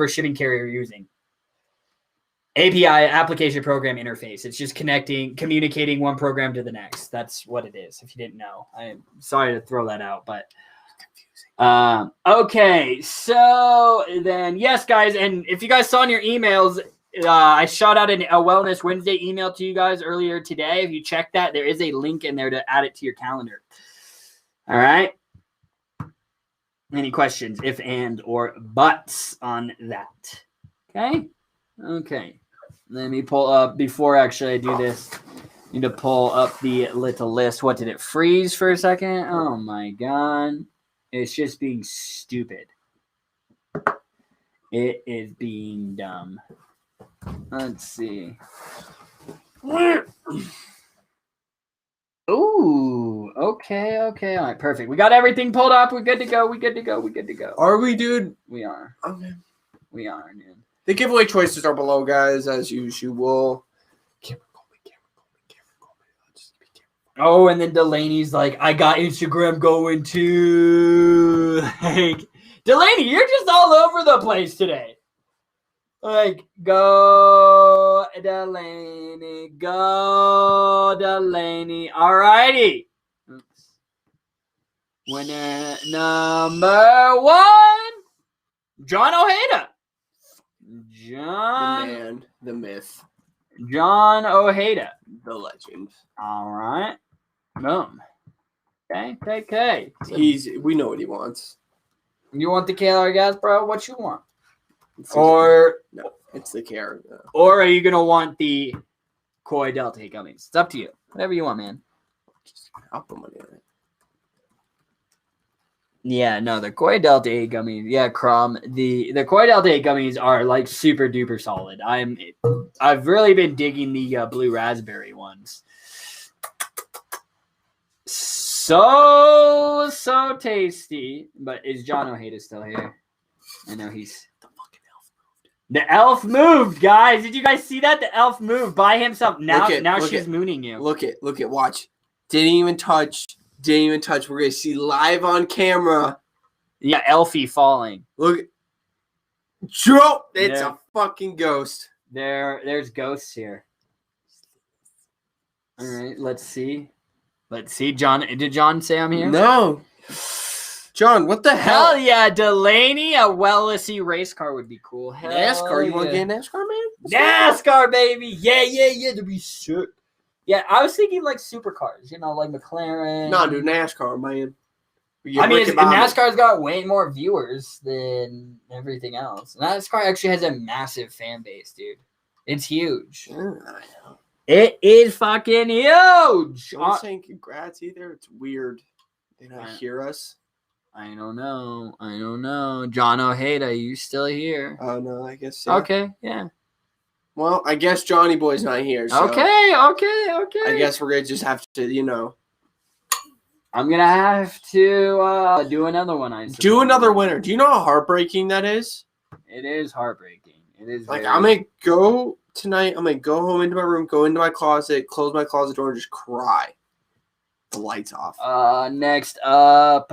shipping carrier you're using. API, application program interface. It's just communicating one program to the next. That's what it is. If you didn't know, I'm sorry to throw that out, but okay. So then, yes, guys, and if you guys saw in your emails, I shot out a Wellness Wednesday email to you guys earlier today. If you check that, there is a link in there to add it to your calendar. All right. Any questions, if and or buts on that? Okay. Let me pull up, before actually I do this, I need to pull up the little list. What, did it freeze for a second? Oh my God. It's just being stupid. It is being dumb. Let's see. Ooh, okay. All right, perfect. We got everything pulled up. We're good to go. Are we, dude? We are. Okay. We are, dude. The giveaway choices are below, guys, as usual. Camera, call me. Oh, and then Delaney's like, I got Instagram going too. Like, Delaney, you're just all over the place today. Like, go, Delaney. Alrighty. Oops. Winner number 1, John Ojeda. The man, the myth, John Ojeda, the legend. All right. Boom. Okay. We know what he wants. You want the KLR gas, bro? What you want? It's the KLR. Or are you gonna want the Koi Delta gummies? It's up to you. Whatever you want, man. I'll put money on it. Yeah, no, the Koi Delta 8 gummies. Yeah, Crom. The Koi Delta 8 gummies are like super duper solid. I've really been digging the blue raspberry ones. So tasty. But is John Ojeda still here? I know he's. The elf moved, guys. Did you guys see that? The elf moved by himself. Now she's mooning you. Look it. Watch. Didn't even touch. We're gonna see live on camera. Yeah, Elfie falling. Look. Joe, it's a fucking ghost. There's ghosts here. All right, let's see. John, did John say I'm here? No. John, what the hell? Hell yeah, Delaney, a Wellesley race car would be cool. NASCAR, you want to get a NASCAR, man? NASCAR, baby. Yeah, to be sick. Yeah, I was thinking like supercars, like McLaren. No, dude, NASCAR, man. NASCAR's got way more viewers than everything else. NASCAR actually has a massive fan base, dude. It's huge. I know. It is fucking huge. I'm not saying congrats either. It's weird. They don't hear us. I don't know. John Ojeda, you still here? Oh no, I guess so. Okay, yeah. Well, I guess Johnny Boy's not here. So Okay. I guess we're gonna just have to, I'm gonna have to do another one. I suppose. do another winner. Do you know how heartbreaking that is? It is heartbreaking. It is. Like I'm gonna go tonight. I'm gonna go home into my room, go into my closet, close my closet door, and just cry. The lights off. Next up,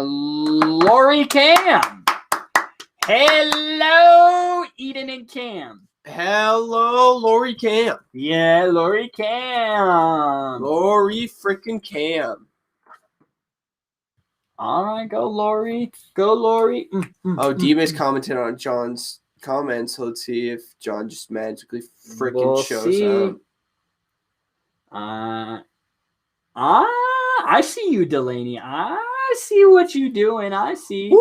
Lori Cam. Hello, Eden and Cam. Hello, Lori Cam. Yeah, Lori Cam. Lori freaking Cam. All right, go Lori. Go Lori. Dima's commented on John's comments. So let's see if John just magically freaking shows up. I see you, Delaney. I see what you doing. I see. Woo-hoo!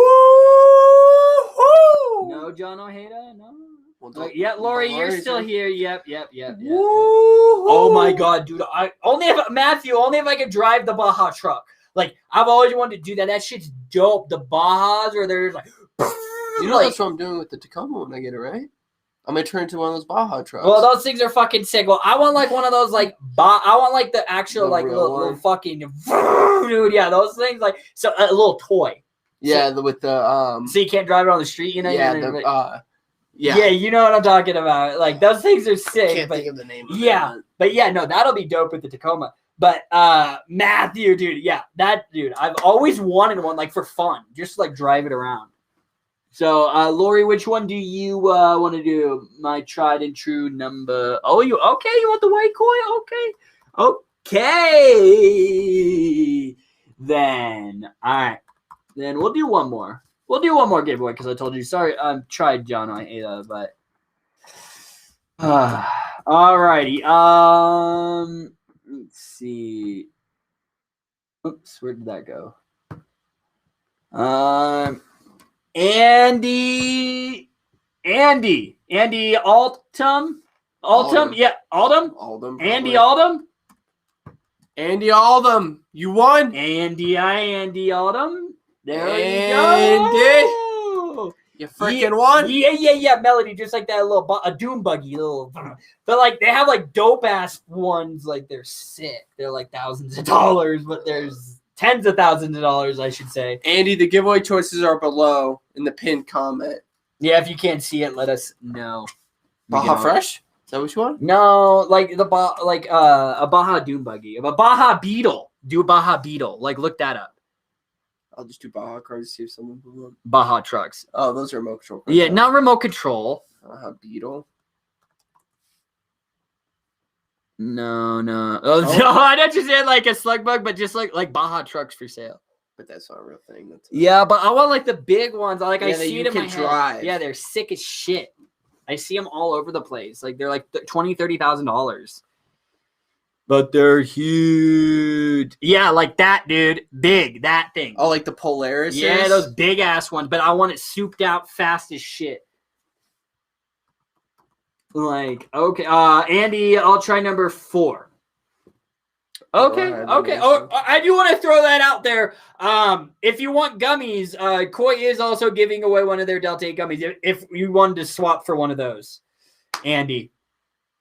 No, John Ojeda. No. Well, Yeah, Lori, you're still here. Yep. Woo-hoo! Oh my God, dude! Only if I could drive the Baja truck. Like I've always wanted to do that. That shit's dope. The Bajas, where there's like, that's what I'm doing with the Tacoma when I get it right. I'm gonna turn into one of those Baja trucks. Well, those things are fucking sick. Well, I want like one of those like I want like the actual The like real little fucking dude. Yeah, those things like so a little toy. Yeah, with the So you can't drive it on the street, you know? Yeah, yeah, you know what I'm talking about. Like those things are sick. Can't think of the name. But yeah, no, that'll be dope with the Tacoma. But Matthew, dude, yeah, that dude, I've always wanted one like for fun, just like drive it around. So, Lori, which one do you want to do? My tried and true number. Oh, you okay? You want the white koi? Okay. Then, all right. Then we'll do one more. We'll do one more giveaway because I told you. Sorry, tried John Ojeda, but. All righty. Let's see. Oops, where did that go? Andy Altum. Yeah, Altum. Andy Altum. Andy Altum. You won. Andy Altum. There you go. You freaking won. Yeah. Melody, just like that a doom buggy, but like they have like dope ass ones. Like they're sick. They're like thousands of dollars, but there's tens of thousands of dollars, I should say. Andy, the giveaway choices are below in the pinned comment. Yeah, if you can't see it, let us know. Baja Fresh? Is that what you want? No, like a Baja Doom Buggy. A Baja Beetle. Do a Baja Beetle. Like, look that up. I'll just do Baja cars to see if someone will. Baja trucks. Oh, those are remote control cars. Yeah, not remote control. Baja Beetle. No. Oh, no, I don't just say like a slug bug, but just like Baja trucks for sale. But that's not a real thing. Yeah, but I want like the big ones. Like I see it in my drive. head. Yeah, they're sick as shit. I see them all over the place. Like they're like $20,000-$30,000. But they're huge. Yeah, like that, dude. Big, that thing. Oh, like the Polaris? Yeah, those big ass ones. But I want it souped out fast as shit. Like, okay. Andy, I'll try number 4. Okay. Oh, I do want to throw that out there. If you want gummies, Koi is also giving away one of their Delta 8 gummies. If you wanted to swap for one of those, Andy,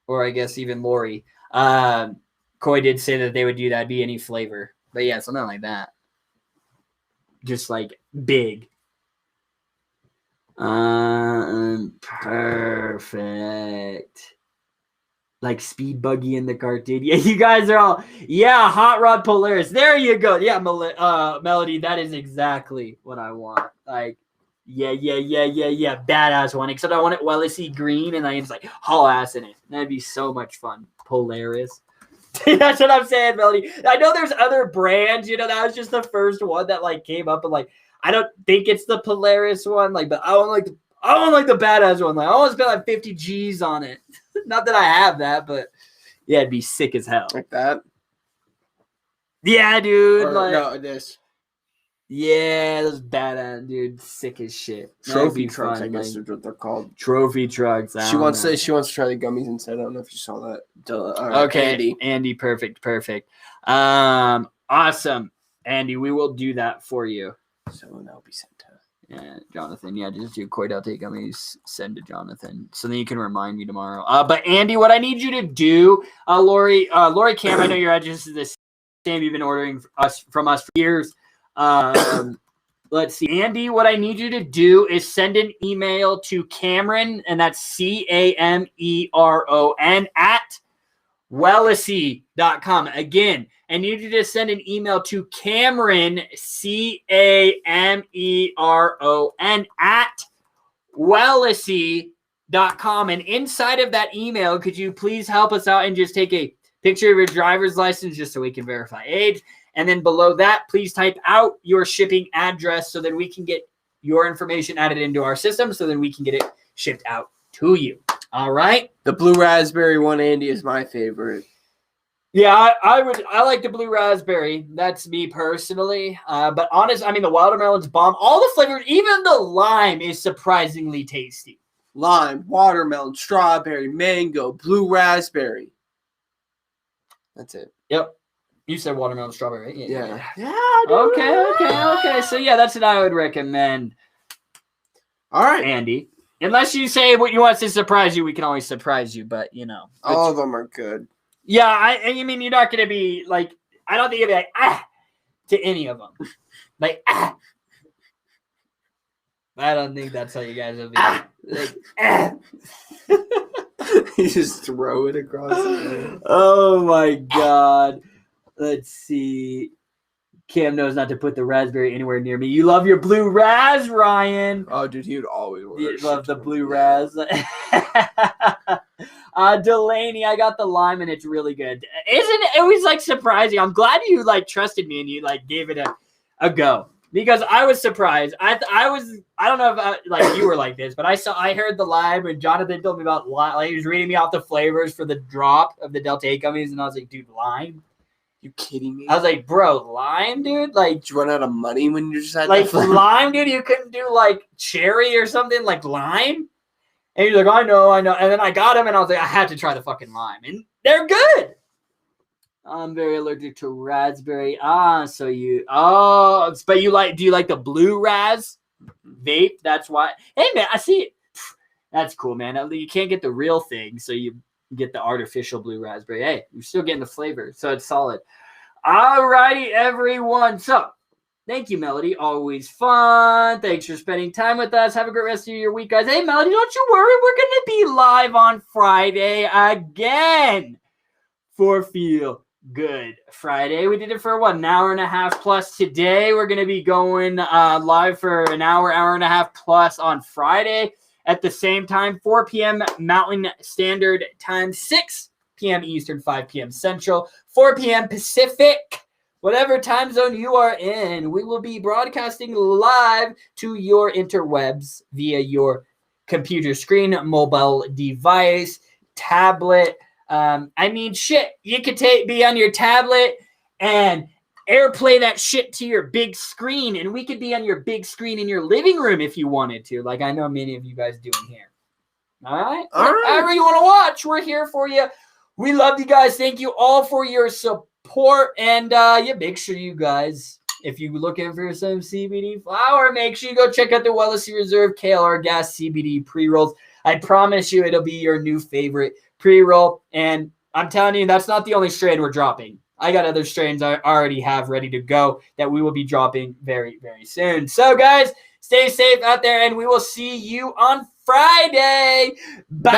or I guess even Lori. Koi did say that they would do that, be any flavor. But yeah, something like that. Just like big. Perfect. Like speed buggy in the cart, dude. Yeah, you guys are all, yeah, hot rod Polaris. There you go. Yeah, Melody, that is exactly what I want. Like, yeah. Badass one. Except I want it Wellesley green and I just like haul ass in it. That'd be so much fun. Polaris. That's what I'm saying, Melody. I know there's other brands, that was just the first one that like came up and like I don't think it's the Polaris one, like, but I want like the badass one. Like I want to spend like 50 G's on it. Not that I have that, but yeah, it'd be sick as hell. Like that? Yeah, dude. No, this. Yeah, those badass, dude. Sick as shit. Trophy trucks, I guess is what they're called. Trophy trucks. She wants to try the gummies instead. I don't know if you saw that. Okay, Andy, perfect. Awesome. Andy, we will do that for you. So that'll be sent to. Yeah, Jonathan. Yeah, just do Koi Delta gummies. Send to Jonathan, so then you can remind me tomorrow. But Andy, what I need you to do, Lori Cam, I know your address is the same. You've been ordering from us for years. Let's see, Andy. What I need you to do is send an email to Cameron, and that's Cameron at Wellesley.com. Again, I need you to send an email to Cameron, Cameron at Wellesley.com. And inside of that email, could you please help us out and just take a picture of your driver's license just so we can verify age? And then below that, please type out your shipping address so that we can get your information added into our system so then we can get it shipped out to you. All right? The blue raspberry one, Andy, is my favorite. Yeah, I like the blue raspberry. That's me personally. But honest, I mean, the watermelon's bomb. All the flavors, even the lime is surprisingly tasty. Lime, watermelon, strawberry, mango, blue raspberry. That's it. Yep. You said watermelon, strawberry, right? Yeah. Okay. So, yeah, that's what I would recommend. All right. Andy. Unless you say what you want us to surprise you, we can always surprise you. But, you know. All of them are good. Yeah, I mean, you're not going to be like, I don't think you'll be like, to any of them. Like, I don't think that's how you guys will be. You just throw it across the room. Oh, my God. Let's see. Cam knows not to put the raspberry anywhere near me. You love your blue raz, Ryan. Oh, dude, he would always order. You love the blue raz. Delaney, I got the lime and it's really good. Isn't it? It was like surprising. I'm glad you like trusted me and you like gave it a go because I was surprised. I don't know if like you were like this, but I heard the lime and Jonathan told me about lime. Like, he was reading me off the flavors for the drop of the Delta 8 gummies and I was like, dude, lime. You kidding me? I was like, bro, lime, dude? Like, did you run out of money when you just had like that lime, dude? You couldn't do like cherry or something like lime? And he's like, I know. And then I got him and I was like, I had to try the fucking lime. And they're good. I'm very allergic to raspberry. But do you like the blue raz vape? That's why. Hey, man, I see it. That's cool, man. You can't get the real thing, so you get the artificial blue raspberry. Hey, you're still getting the flavor, so it's solid. All righty, everyone. So, thank you, Melody. Always fun. Thanks for spending time with us. Have a great rest of your week, guys. Hey, Melody, don't you worry. We're going to be live on Friday again for Feel Good Friday. We did it for, an hour and a half plus today. We're going to be going live for an hour and a half plus on Friday. At the same time, 4 p.m. Mountain Standard Time, 6 p.m. Eastern, 5 p.m. Central, 4 p.m. Pacific. Whatever time zone you are in, we will be broadcasting live to your interwebs via your computer screen, mobile device, tablet. You could be on your tablet and AirPlay that shit to your big screen, and we could be on your big screen in your living room if you wanted to, like I know many of you guys do in here. All right? Whatever you want to watch, we're here for you. We love you guys. Thank you all for your support, and make sure you guys, if you're looking for some CBD flower, make sure you go check out the Wellesley Reserve KLR Gas CBD pre-rolls. I promise you it'll be your new favorite pre-roll, and I'm telling you, that's not the only strain we're dropping. I got other strains I already have ready to go that we will be dropping very, very soon. So, guys, stay safe out there, and we will see you on Friday. Bye.